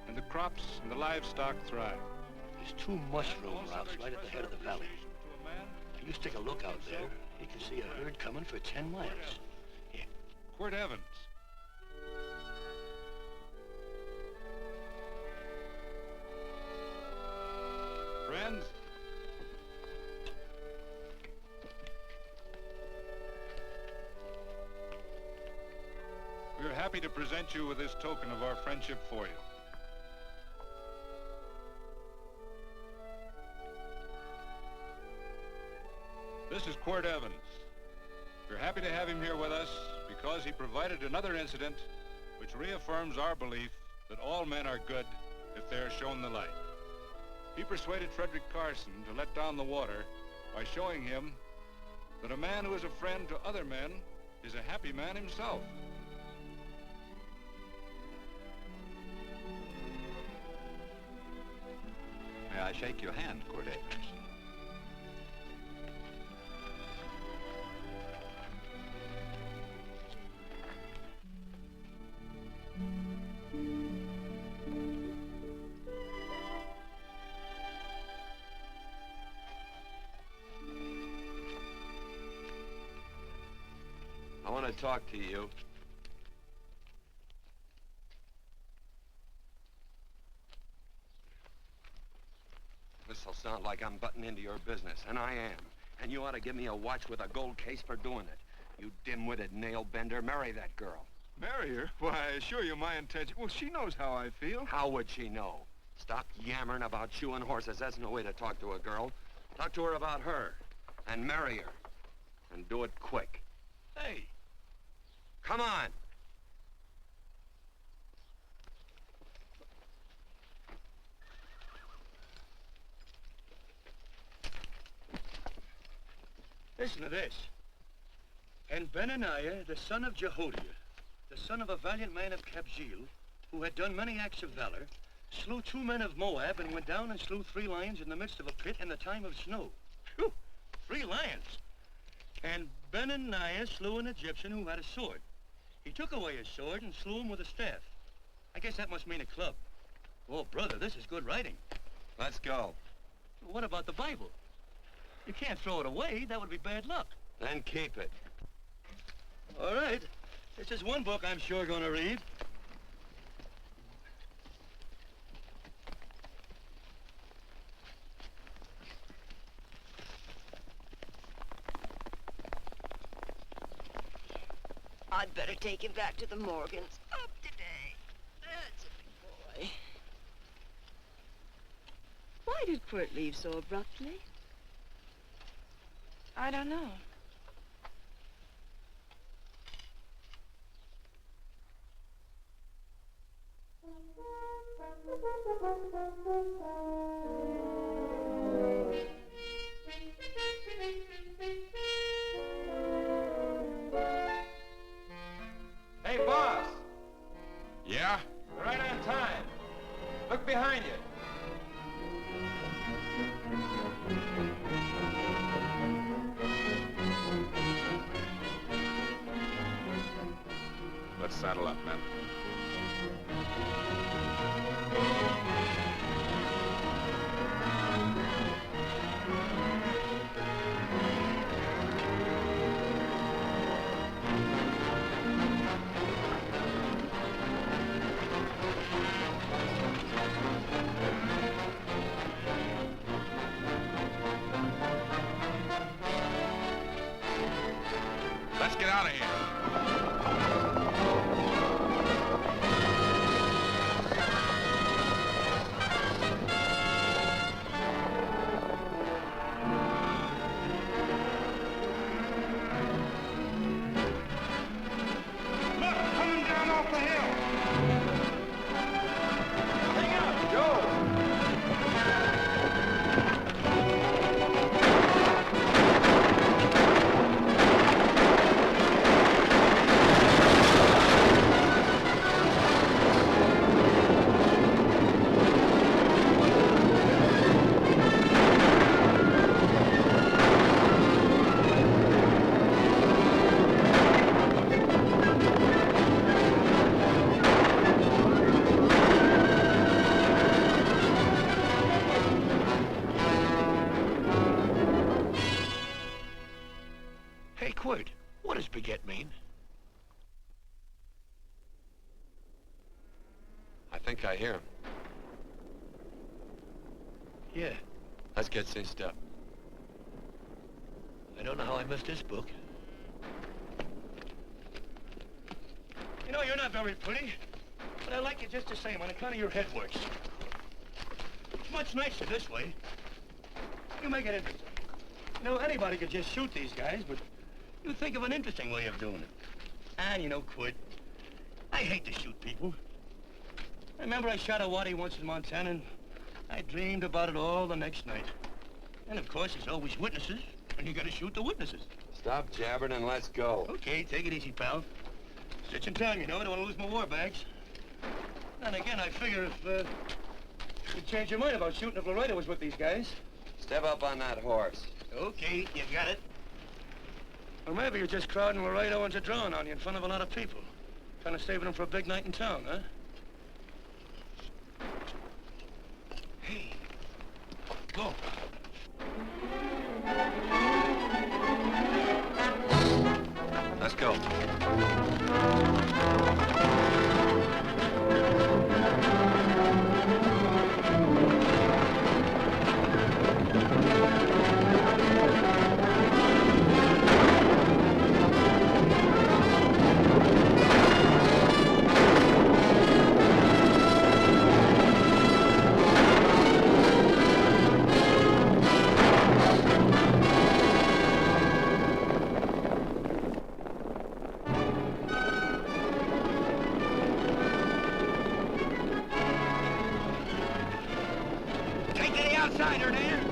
and the crops and the livestock thrive. There's 2 mushroom routes right at the head of the valley. If you stick a look out there, you can see a herd coming for 10 miles. Here. Quirt Evans. Friends, we are happy to present you with this token of our friendship for you. This is Quirt Evans. We're happy to have him here with us because he provided another incident which reaffirms our belief that all men are good if they are shown the light. He persuaded Frederick Carson to let down the water by showing him that a man who is a friend to other men is a happy man himself. May I shake your hand, Quirt Evans? I want to talk to you. This'll sound like I'm butting into your business, and I am. And you ought to give me a watch with a gold case for doing it. You dim-witted nail-bender, marry that girl. Marry her? Why, I assure you my intention... Well, she knows how I feel. How would she know? Stop yammering about shoeing horses. That's no way to talk to a girl. Talk to her about her, and marry her. And do it quick. Hey. Come on. Listen to this. And Benaniah, the son of Jehoiada, the son of a valiant man of Kabzeel, who had done many acts of valor, slew 2 men of Moab and went down and slew 3 lions in the midst of a pit in the time of snow. Phew! 3 lions. And Benaniah slew an Egyptian who had a sword. He took away his sword and slew him with a staff. I guess that must mean a club. Oh, brother, this is good writing. Let's go. What about the Bible? You can't throw it away. That would be bad luck. Then keep it. All right. This is one book I'm sure going to read. I'd better take him back to the Morgans. Up today. That's a big boy. Why did Quirt leave so abruptly? I don't know. behind you. Let's saddle up, men. Let's get out of here. Hey, Quirt, what does beget mean? I think I hear him. Yeah, Let's get cinched up. I don't know how I missed this book. You know, you're not very pretty, but I like you just the same on account of your head works. It's much nicer this way. You make it interesting. You know, anybody could just shoot these guys, but you think of an interesting way of doing it. And you know, Quirt, I hate to shoot people. I remember I shot a waddy once in Montana, and I dreamed about it all the next night. And of course, there's always witnesses, and you gotta shoot the witnesses. Stop jabbering and let's go. Okay, take it easy, pal. Stitching time, you know. I don't want to lose my war bags. And again, I figure if you'd change your mind about shooting if Laredo was with these guys. Step up on that horse. Okay, you got it. Or maybe you're just crowding Laredo into drawing on you in front of a lot of people. Trying to save them for a big night in town, huh? Hey, go. Let's go. Take to the outsider, Dan.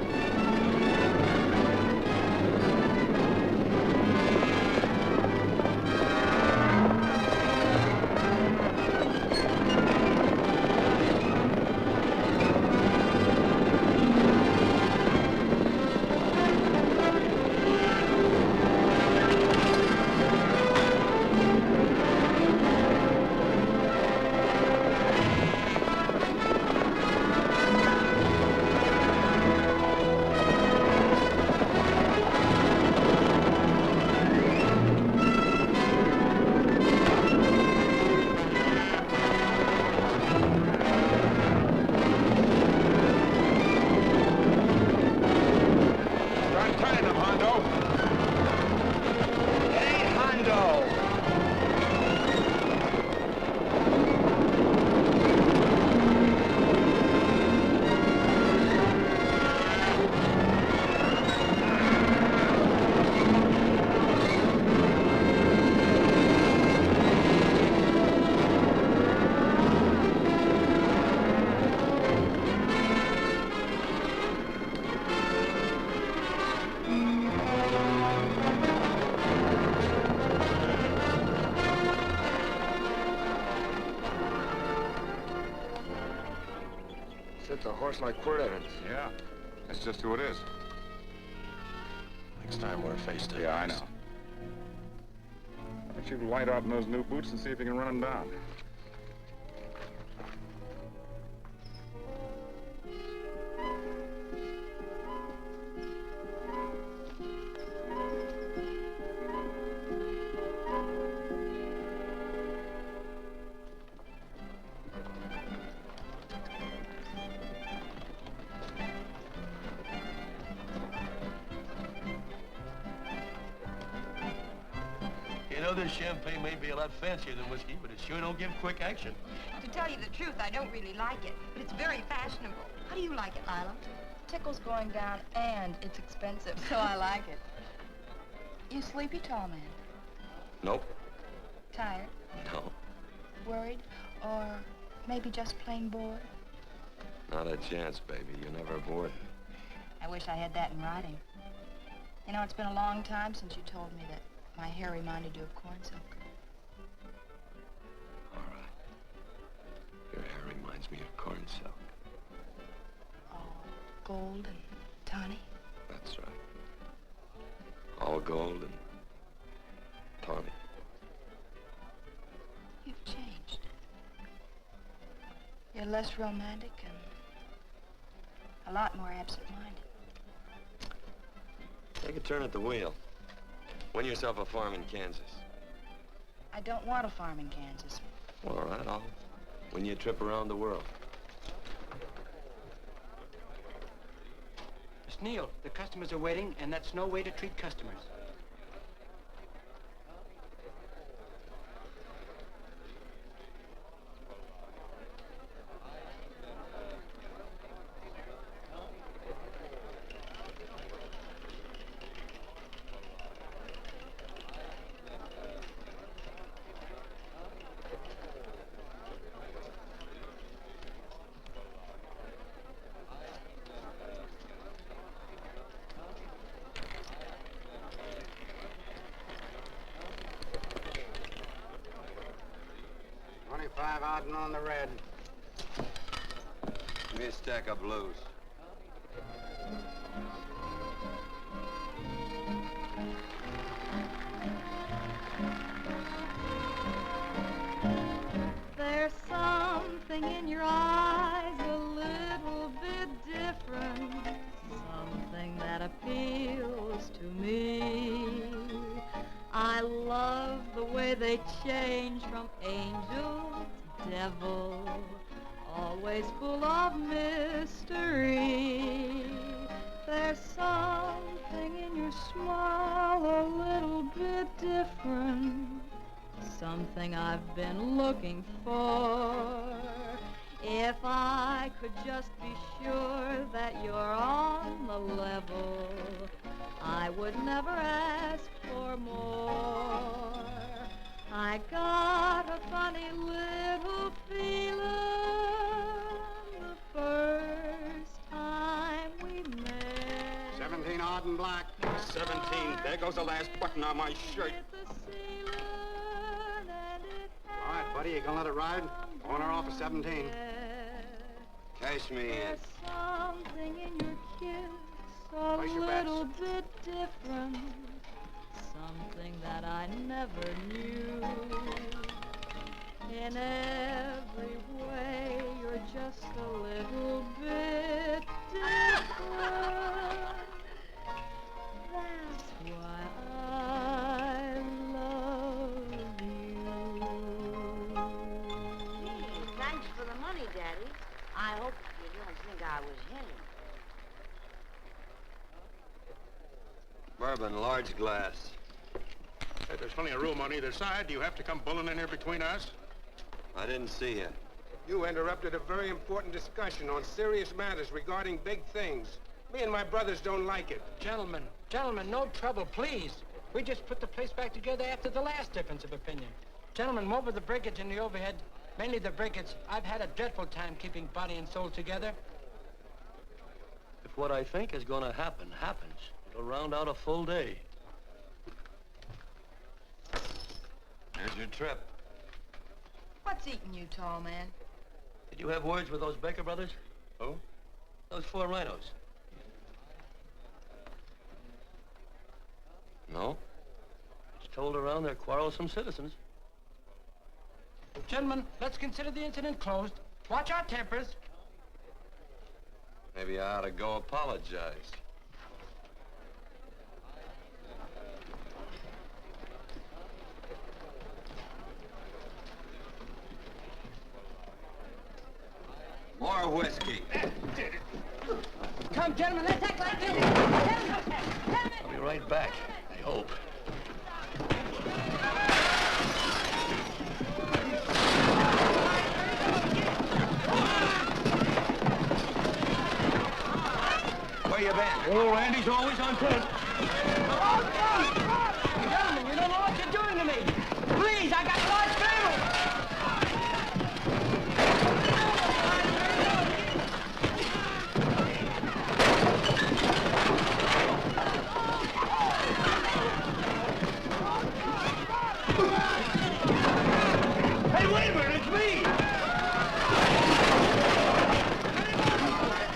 It's a horse like Quirt Evans. Yeah, that's just who it is. Next time we're face to face. Yeah, I know. Why don't you light out in those new boots and see if you can run him down? You know, this champagne may be a lot fancier than whiskey, but it sure don't give quick action. To tell you the truth, I don't really like it, but it's very fashionable. How do you like it, Lila? Tickle's going down and it's expensive, so I like it. You sleepy, tall man? Nope. Tired? No. Worried? Or maybe just plain bored? Not a chance, baby. You're never bored. I wish I had that in writing. You know, it's been a long time since you told me that my hair reminded you of corn silk. All right. Your hair reminds me of corn silk. All gold and tawny? That's right. All gold and tawny. You've changed. You're less romantic and a lot more absent-minded. Take a turn at the wheel. Win yourself a farm in Kansas. I don't want a farm in Kansas. All right, I'll win you a trip around the world. Miss Neal, the customers are waiting, and that's no way to treat customers. Out and on the red. Give me a stack of blues. There's something in your eyes a little bit different, something that appeals to me. I love the way they change from angel to devil, always full of mystery. There's something in your smile a little bit different, something I've been looking for. If I could just be sure that you're on the level, I would never ask for more. I got a funny little feeling the first time we met. 17 odd and black. 17. There goes the last button on my shirt. All right, buddy, you gonna let it ride? On or off of 17. Cash me in. There's something in your kiss a little bit different, something that I never knew. In every way, you're just a little bit different. That's why I love you. Thanks for the money, Daddy. I hope you don't think I was hinting. Bourbon, large glass. Hey, there's plenty of room on either side. Do you have to come bulling in here between us? I didn't see you. You interrupted a very important discussion on serious matters regarding big things. Me and my brothers don't like it. Gentlemen, no trouble, please. We just put the place back together after the last difference of opinion. Gentlemen, what with the breakage and the overhead, mainly the breakage, I've had a dreadful time keeping body and soul together. If what I think is going to happen happens, it'll round out a full day. Here's your trip. What's eating you, tall man? Did you have words with those Baker brothers? Who? Those 4 rhinos. No? It's told around they're quarrelsome citizens. Gentlemen, let's consider the incident closed. Watch our tempers. Maybe I ought to go apologize. More whiskey. Come, gentlemen, let's act like this. I'll be right back, I hope. Where you been? Oh, Randy's always on foot. Gentlemen, you don't know what you're doing to me. Please, I got large family. Hey, wait a minute, it's me!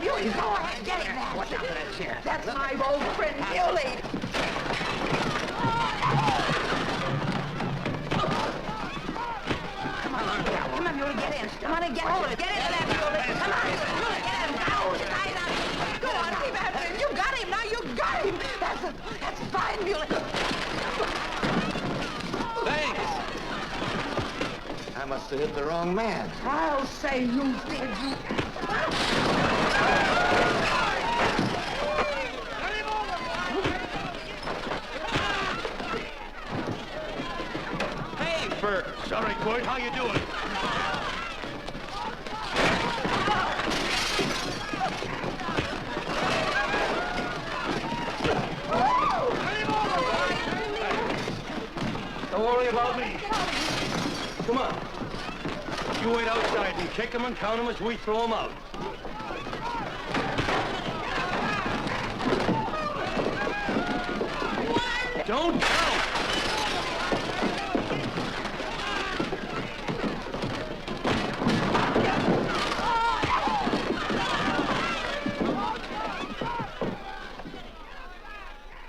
Muley, go ahead, get him back. What's out of that chair? That's my old friend, Muley. Come on, Muley, get in. Come on and get hold of it. Get into that, Muley. Come on, Muley, get him. Go on, keep after him. You got him, now you got him. That's fine, Muley. Thanks. I must have hit the wrong man. I'll say you did, you. Hey, Bert. Sorry, Court. How you doing? Don't worry about me. Come on. You wait outside and kick them and count them as we throw them out. Don't count!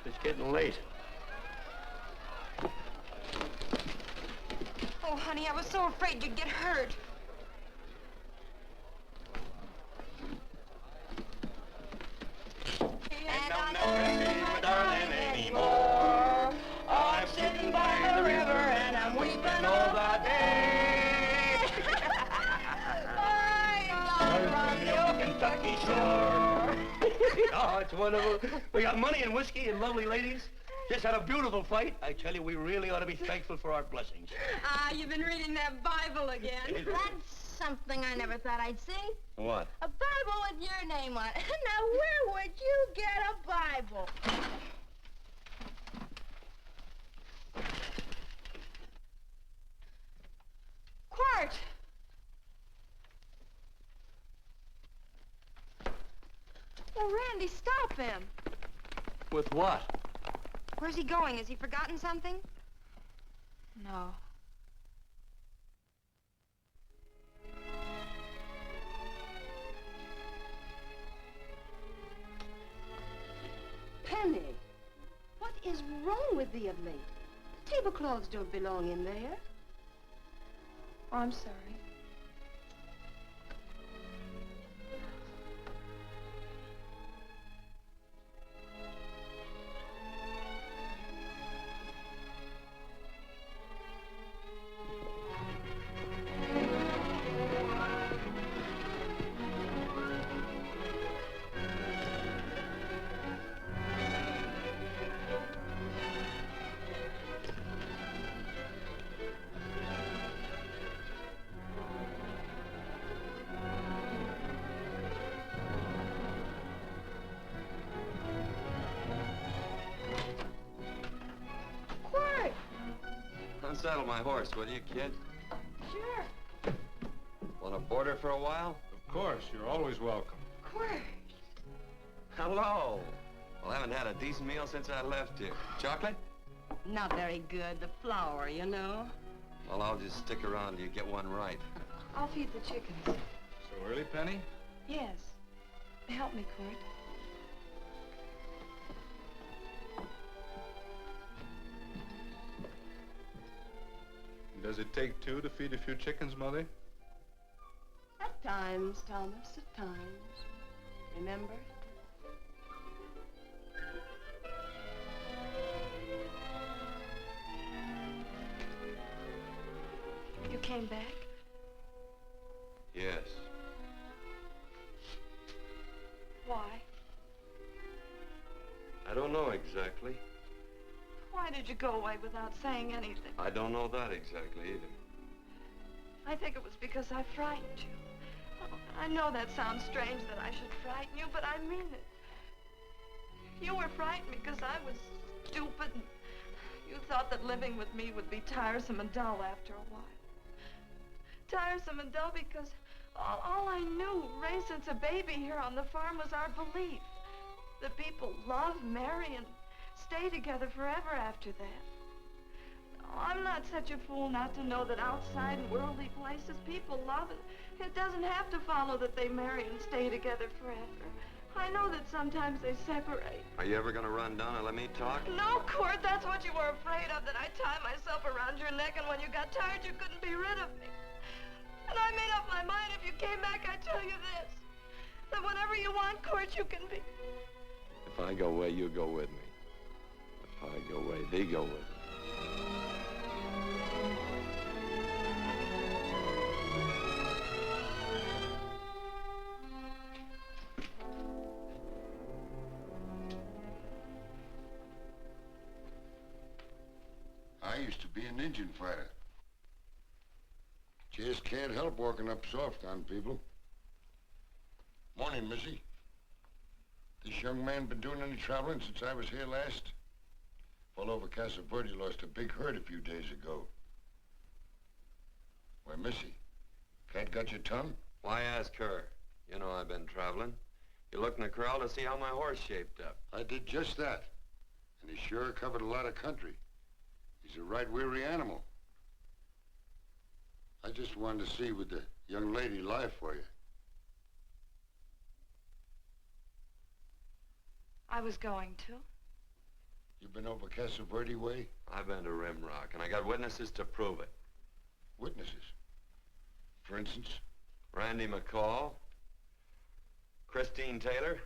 It's getting late. Oh, honey, I was so afraid you'd get hurt. And I'm not gonna see my darling anymore. I'm sitting by the river and I'm weeping all the day. Around the old Kentucky shore. Oh, it's wonderful. We got money and whiskey and lovely ladies. Just had a beautiful fight. I tell you, we really ought to be thankful for our blessings. Ah, you've been reading that Bible again. That's something I never thought I'd see. What? A Bible with your name on it. Now, where would you get a Bible? Quart! Well, Randy, stop him. With what? Where's he going? Has he forgotten something? No. Penny, what is wrong with thee of late? Tablecloths don't belong in there. Oh, I'm sorry. Unsaddle my horse, will you, kid? Sure. Want to board her for a while? Of course, you're always welcome. Quart. Hello. Well, I haven't had a decent meal since I left here. Chocolate? Not very good. The flour, you know. Well, I'll just stick around till you get one right. I'll feed the chickens. So early, Penny? Yes. help me, Court. Does it take two to feed a few chickens, Mother? At times, Thomas, at times. Remember? You came back? Yes. Why? I don't know exactly. Why did you go away without saying anything? I don't know that exactly either. I think it was because I frightened you. Oh, I know that sounds strange that I should frighten you, but I mean it. You were frightened because I was stupid, and you thought that living with me would be tiresome and dull after a while. Tiresome and dull because all I knew, raised since a baby here on the farm, was our belief that people love, marry, and stay together forever after that. Oh, I'm not such a fool not to know that outside in worldly places people love, and it doesn't have to follow that they marry and stay together forever. I know that sometimes they separate. Are you ever going to run down and let me talk? No, Court, that's what you were afraid of, that I'd tie myself around your neck, and when you got tired, you couldn't be rid of me. And I made up my mind, if you came back, I'd tell you this, that whatever you want, Court, you can be. If I go away, you go with me. If I go away, they go with me. I used to be an Indian fighter. Just can't help walking up soft on people. Morning, Missy. This young man been doing any traveling since I was here last? Fellow over Casa Verde lost a big herd a few days ago. Why, Missy, cat got your tongue? Why ask her? You know I've been traveling. You looked in the corral to see how my horse shaped up. I did just that. And he sure covered a lot of country. He's a right weary animal. I just wanted to see would the young lady lie for you. I was going to. You been over Casa Verde way? I've been to Rimrock, and I got witnesses to prove it. Witnesses? For instance? Randy McCall, Christine Taylor.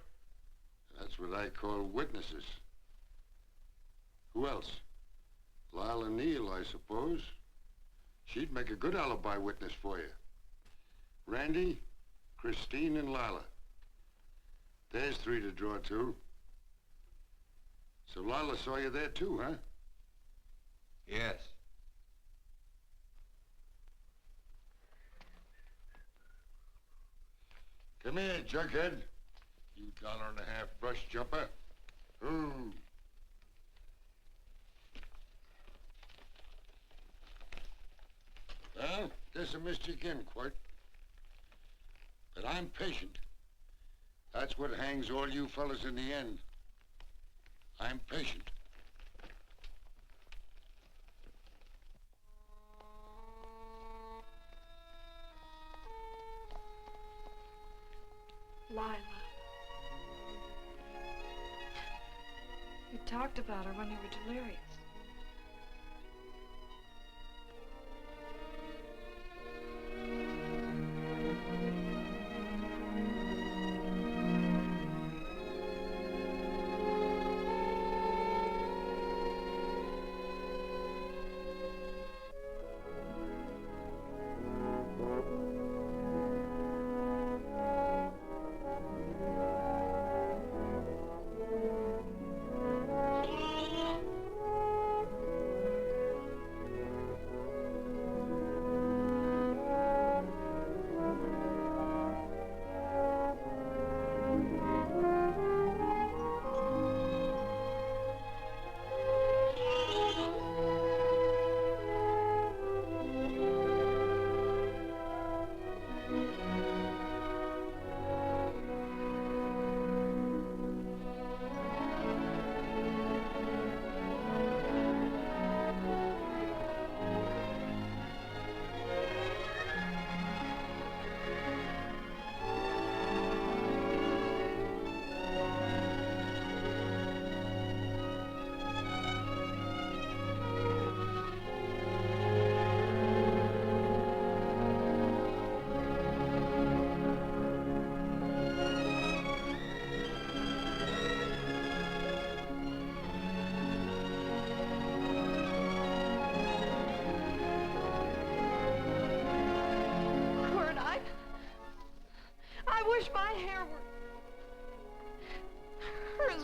That's what I call witnesses. Who else? Lila Neal, I suppose. She'd make a good alibi witness for you. Randy, Christine, and Lila. There's three to draw to. So Lila saw you there too, huh? Yes. Come here, Jughead. You $1.50 brush jumper. Ooh. Well, guess I missed you again, Quirt. But I'm patient. That's what hangs all you fellas in the end. I'm patient. Lila. You talked about her when you were delirious.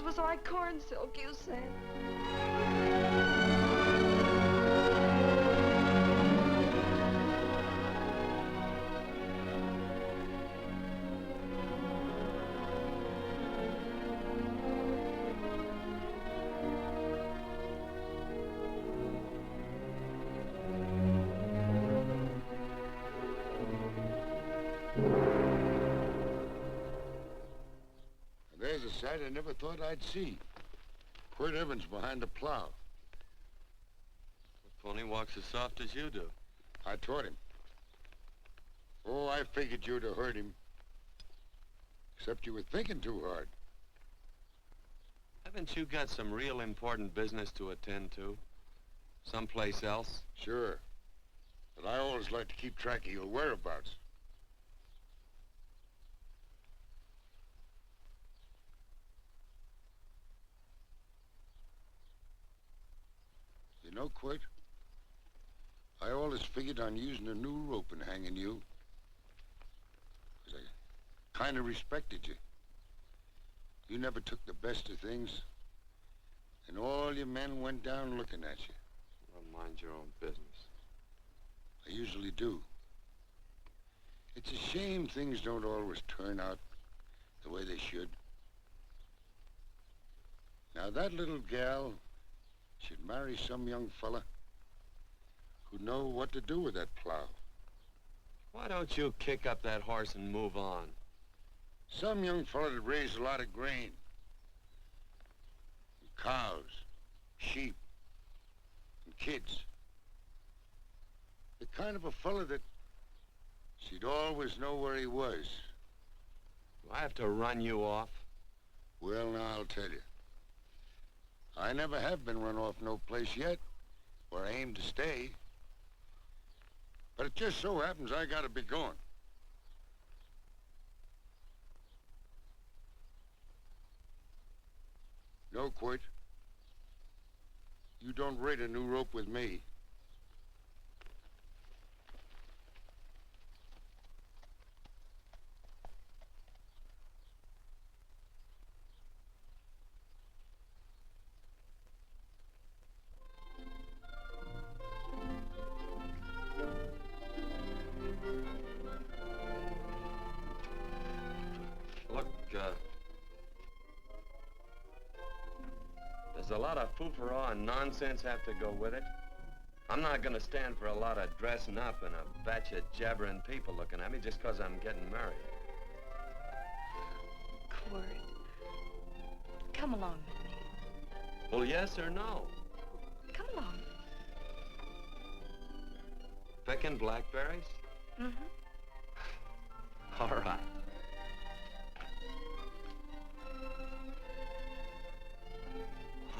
clothes was like corn silk, you said. There's a sight I never thought I'd see. Quirt Evans behind the plow. The pony walks as soft as you do. I taught him. Oh, I figured you'd have hurt him. Except you were thinking too hard. Haven't you got some real important business to attend to? Someplace else? Sure. But I always like to keep track of your whereabouts. You know, Quirt, I always figured on using a new rope and hanging you. 'Cause I kind of respected you. You never took the best of things, and all your men went down looking at you. Well, mind your own business. I usually do. It's a shame things don't always turn out the way they should. Now, that little gal should marry some young fella who'd know what to do with that plow. Why don't you kick up that horse and move on? Some young fella that raised a lot of grain. And cows, sheep, and kids. The kind of a fella that she'd always know where he was. Do I have to run you off? Well, now, I'll tell you. I never have been run off no place yet where I aim to stay. But it just so happens I gotta be going. No, Quirt. You don't raid a new rope with me. Does a lot of foo-for-all and nonsense have to go with it? I'm not gonna stand for a lot of dressing up and a batch of jabbering people looking at me just 'cause I'm getting married. Quirt, come along with me. Well, yes or no? Come along. Picking blackberries? Mm-hmm. All right.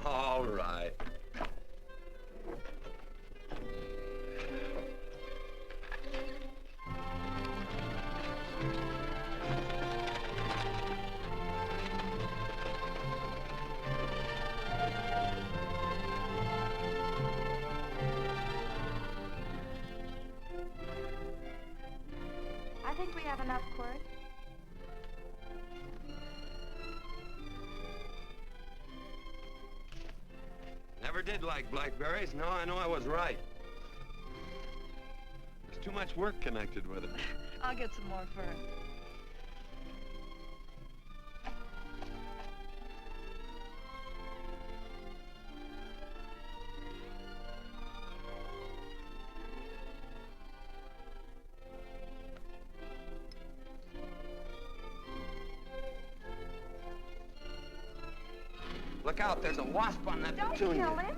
All right. I think we have enough, Quirt. Never did like blackberries. Now I know I was right. There's too much work connected with it. I'll get some more fern. Look out, there's a wasp on that Don't petunia. kill him.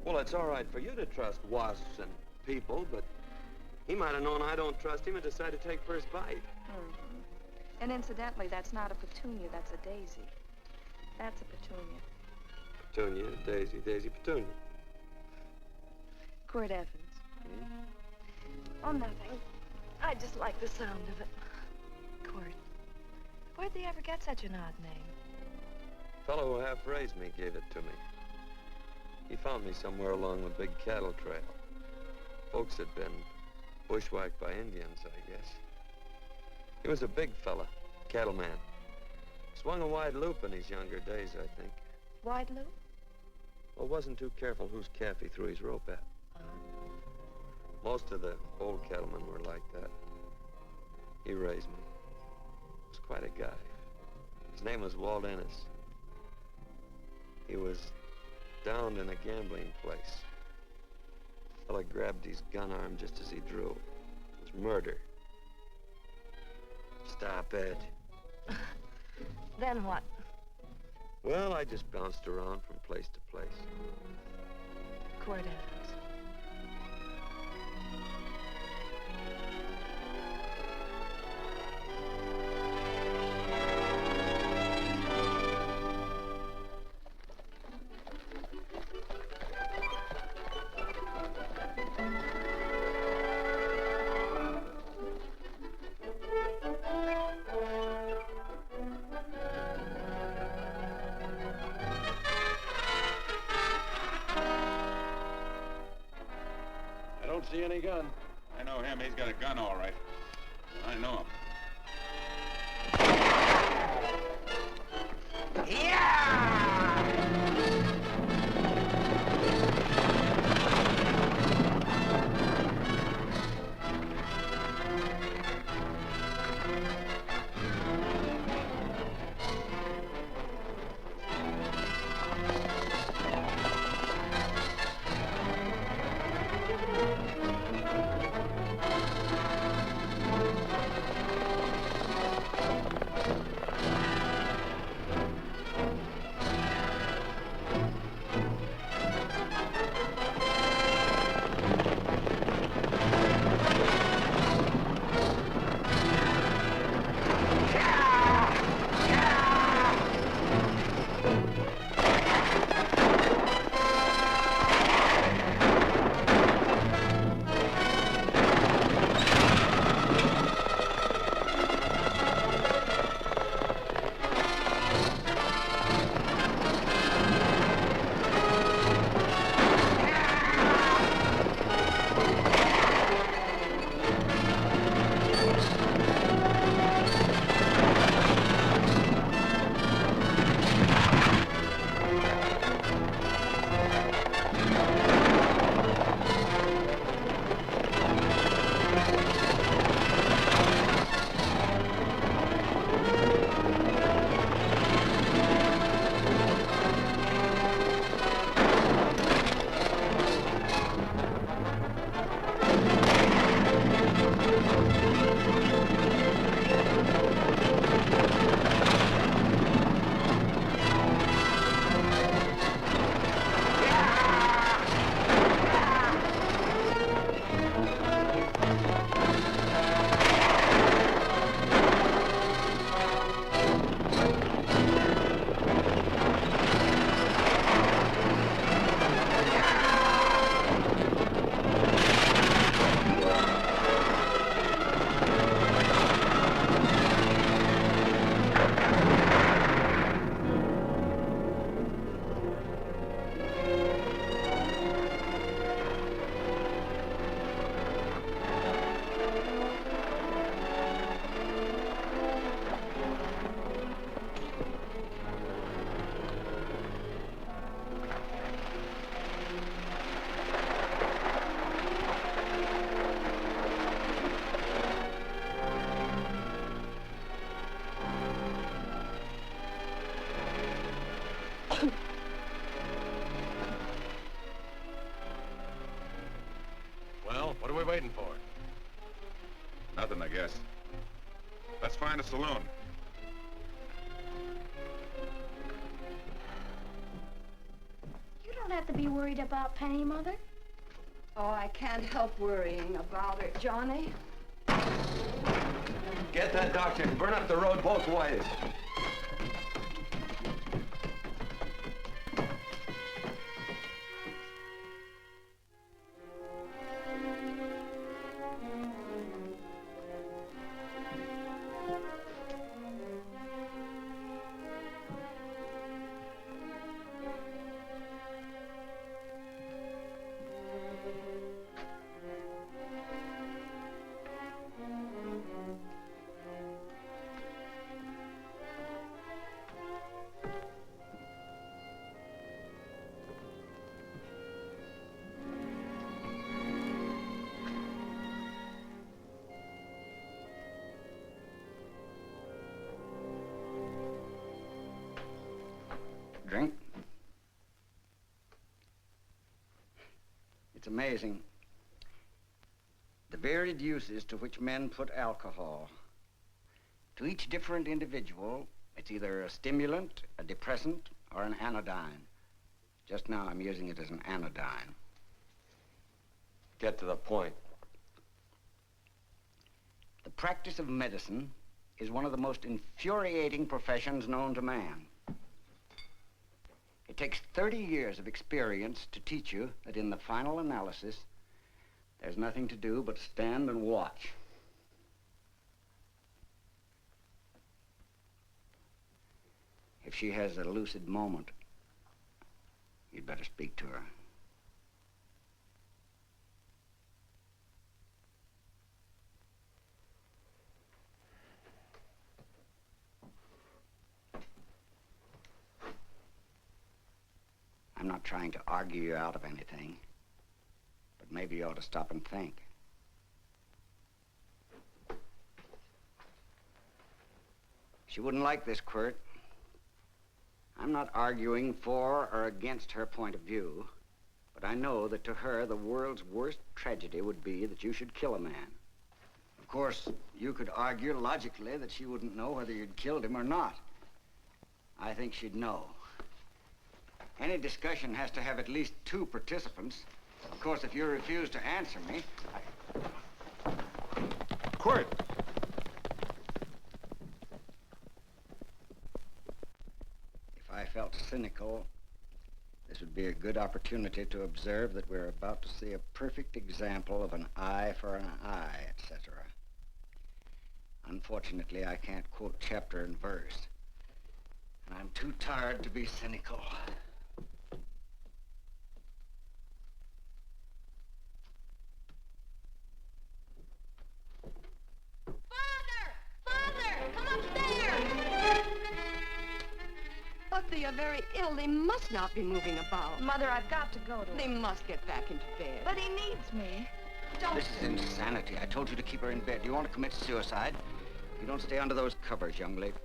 Well, it's all right for you to trust wasps and people, but he might have known I don't trust him and decided to take first bite. Mm-hmm. And incidentally, that's not a petunia, that's a daisy. That's a petunia. Petunia, daisy, daisy, petunia. Quirt Evans. Oh, nothing. I just like the sound of it. Quirt. Where'd they ever get such an odd name? Fellow who half-raised me gave it to me. He found me somewhere along the big cattle trail. Folks had been bushwhacked by Indians, I guess. He was a big fella, cattleman. Swung a wide loop in his younger days, I think. Wide loop? Well, wasn't too careful whose calf he threw his rope at. Most of the old cattlemen were like that. He raised me. He was quite a guy. His name was Walt Ennis. He was downed in a gambling place. A fella grabbed his gun arm just as he drew. It was murder. Stop it. Then what? Well, I just bounced around from place to place. Quirt Evans. See any gun? I know him. He's got a gun, all right. I know him. Well, what are we waiting for? Nothing, I guess. Let's find a saloon. You don't have to be worried about Penny, Mother. Oh, I can't help worrying about her, Johnny. Get that doctor and burn up the road both ways. Drink? It's amazing. The varied uses to which men put alcohol. To each different individual, it's either a stimulant, a depressant, or an anodyne. Just now, I'm using it as an anodyne. Get to the point. The practice of medicine is one of the most infuriating professions known to man. It takes 30 years of experience to teach you that in the final analysis, there's nothing to do but stand and watch. If she has a lucid moment, you'd better speak to her. I'm not trying to argue you out of anything, but maybe you ought to stop and think. She wouldn't like this, Quirt. I'm not arguing for or against her point of view, but I know that to her, the world's worst tragedy would be that you should kill a man. Of course, you could argue logically that she wouldn't know whether you'd killed him or not. I think she'd know. Any discussion has to have at least 2 participants. Of course, if you refuse to answer me, Quirt! If I felt cynical, this would be a good opportunity to observe that we're about to see a perfect example of an eye for an eye, etc. Unfortunately, I can't quote chapter and verse, and I'm too tired to be cynical. But they are very ill. They must not be moving about. Mother, I've got to go to They must get back into bed. But he needs me. Don't. This is insanity. I told you to keep her in bed. Do you want to commit suicide? You don't stay under those covers, young lady.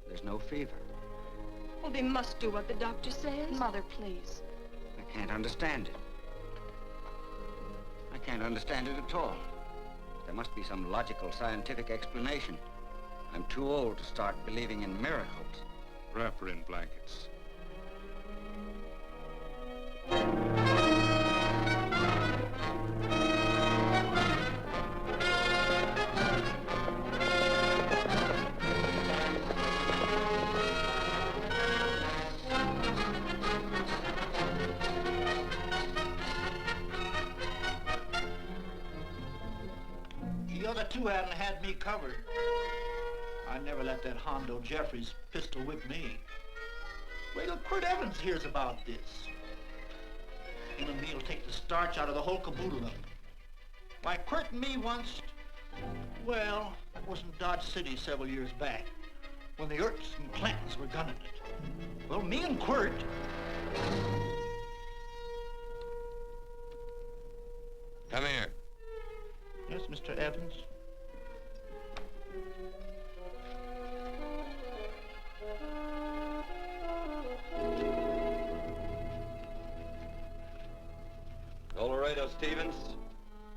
There's no fever. Well, they must do what the doctor says. Mother, please. I can't understand it. I can't understand it at all. There must be some logical, scientific explanation. I'm too old to start believing in miracles. Wrap her in blankets. The other 2 hadn't had me covered. I never let that Hondo Jeffries pistol whip me. Wait till Quirt Evans hears about this. Him and me'll take the starch out of the whole caboodle of it. Why, Quirt and me once, well, that was in Dodge City several years back, when the Erts and Clantons were gunning it. Well, me and Quirt... Come here. Yes, Mr. Evans? Laredo Stevens?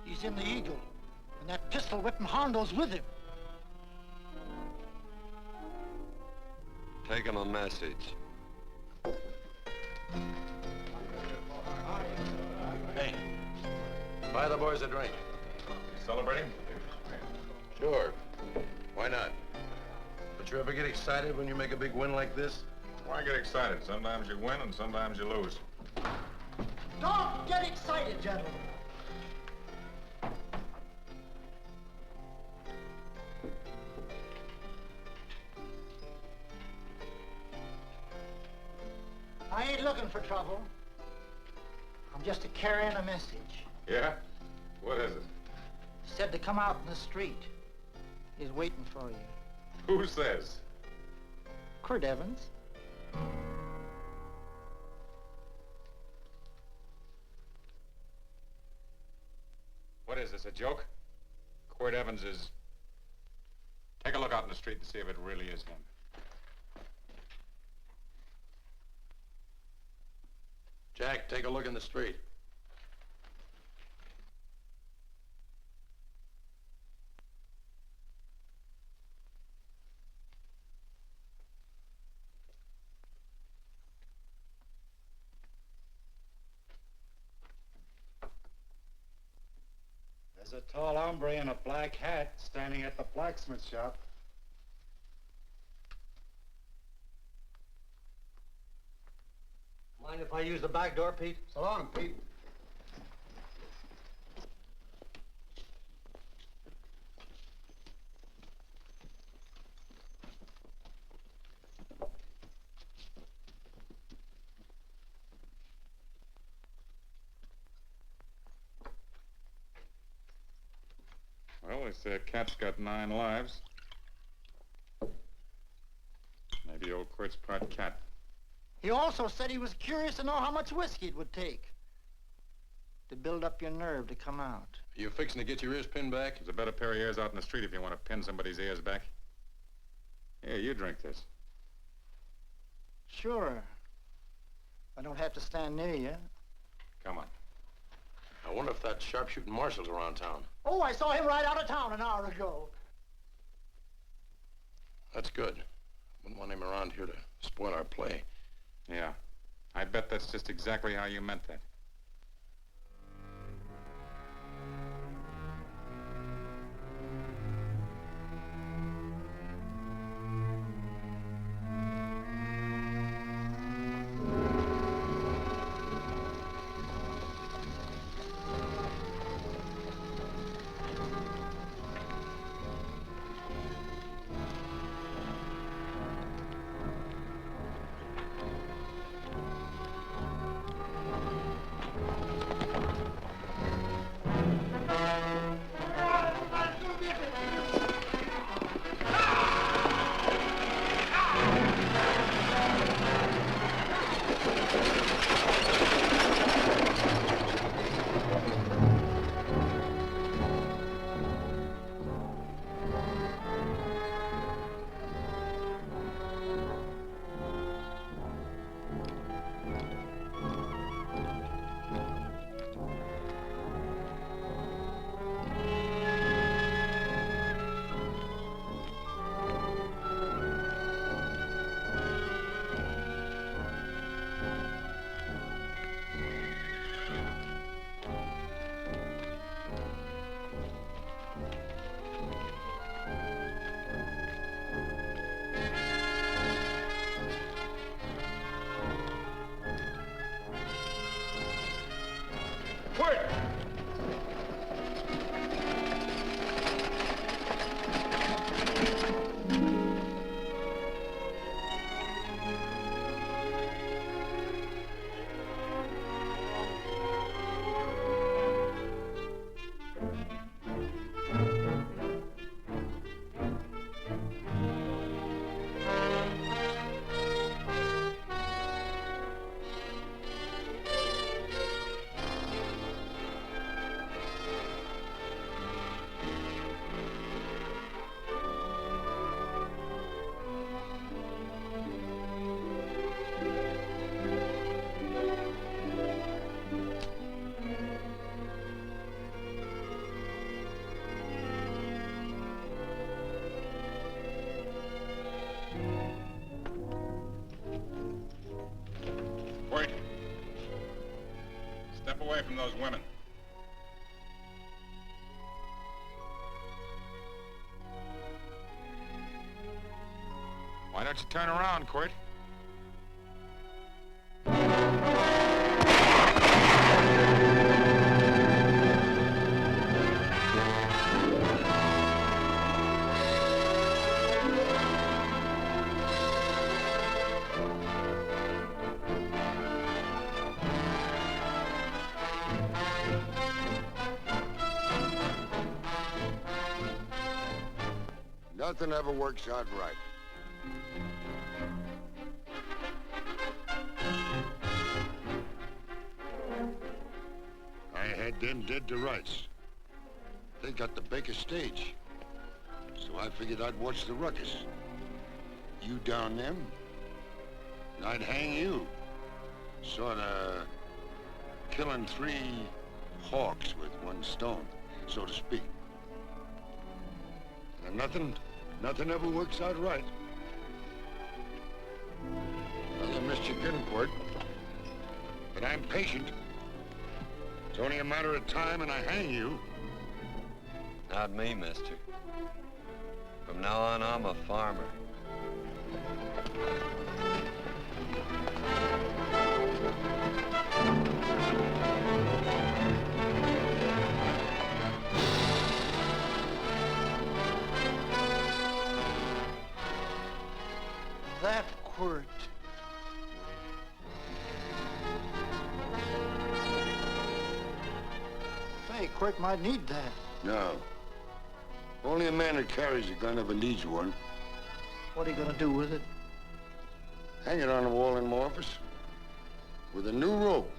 He's in the Eagle, and that pistol-whipping Hondo's with him. Take him a message. Hey, buy the boys a drink. Celebrating? Sure. Why not? But you ever get excited when you make a big win like this? Why get excited? Sometimes you win and sometimes you lose. Don't get excited, gentlemen. I ain't looking for trouble. I'm just carrying a message. Yeah? What is it? Said to come out in the street. He's waiting for you. Who says? Quirt Evans. What is this, a joke? Quirt Evans is Take a look out in the street and see if it really is him. Jack, take a look in the street. There's a tall hombre in a black hat standing at the blacksmith shop. Mind if I use the back door, Pete? So long, Pete. Well, they say a cat's got 9 lives. Maybe old Quirt's part cat. He also said he was curious to know how much whiskey it would take to build up your nerve to come out. Are you fixing to get your ears pinned back? There's a better pair of ears out in the street if you want to pin somebody's ears back. Here, you drink this. Sure. I don't have to stand near you. Come on. I wonder if that sharpshooting marshal's around town. Oh, I saw him ride out of town an hour ago. That's good. Wouldn't want him around here to spoil our play. Yeah. I bet that's just exactly how you meant that. Step away from those women. Why don't you turn around, Quirt? Nothing ever works out right. I had them dead to rights. They got the Baker stage. So I figured I'd watch the ruckus. You down them, and I'd hang you. Sorta killing 3 hawks with 1 stone, so to speak. And nothing ever works out right. Well, I missed your getting for it, but I'm patient. It's only a matter of time and I hang you. Not me, mister. From now on, I'm a farmer. That quirt. Say, Quirt might need that. No. Only a man that carries a gun ever needs one. What are you gonna do with it? Hang it on the wall in my office with a new rope.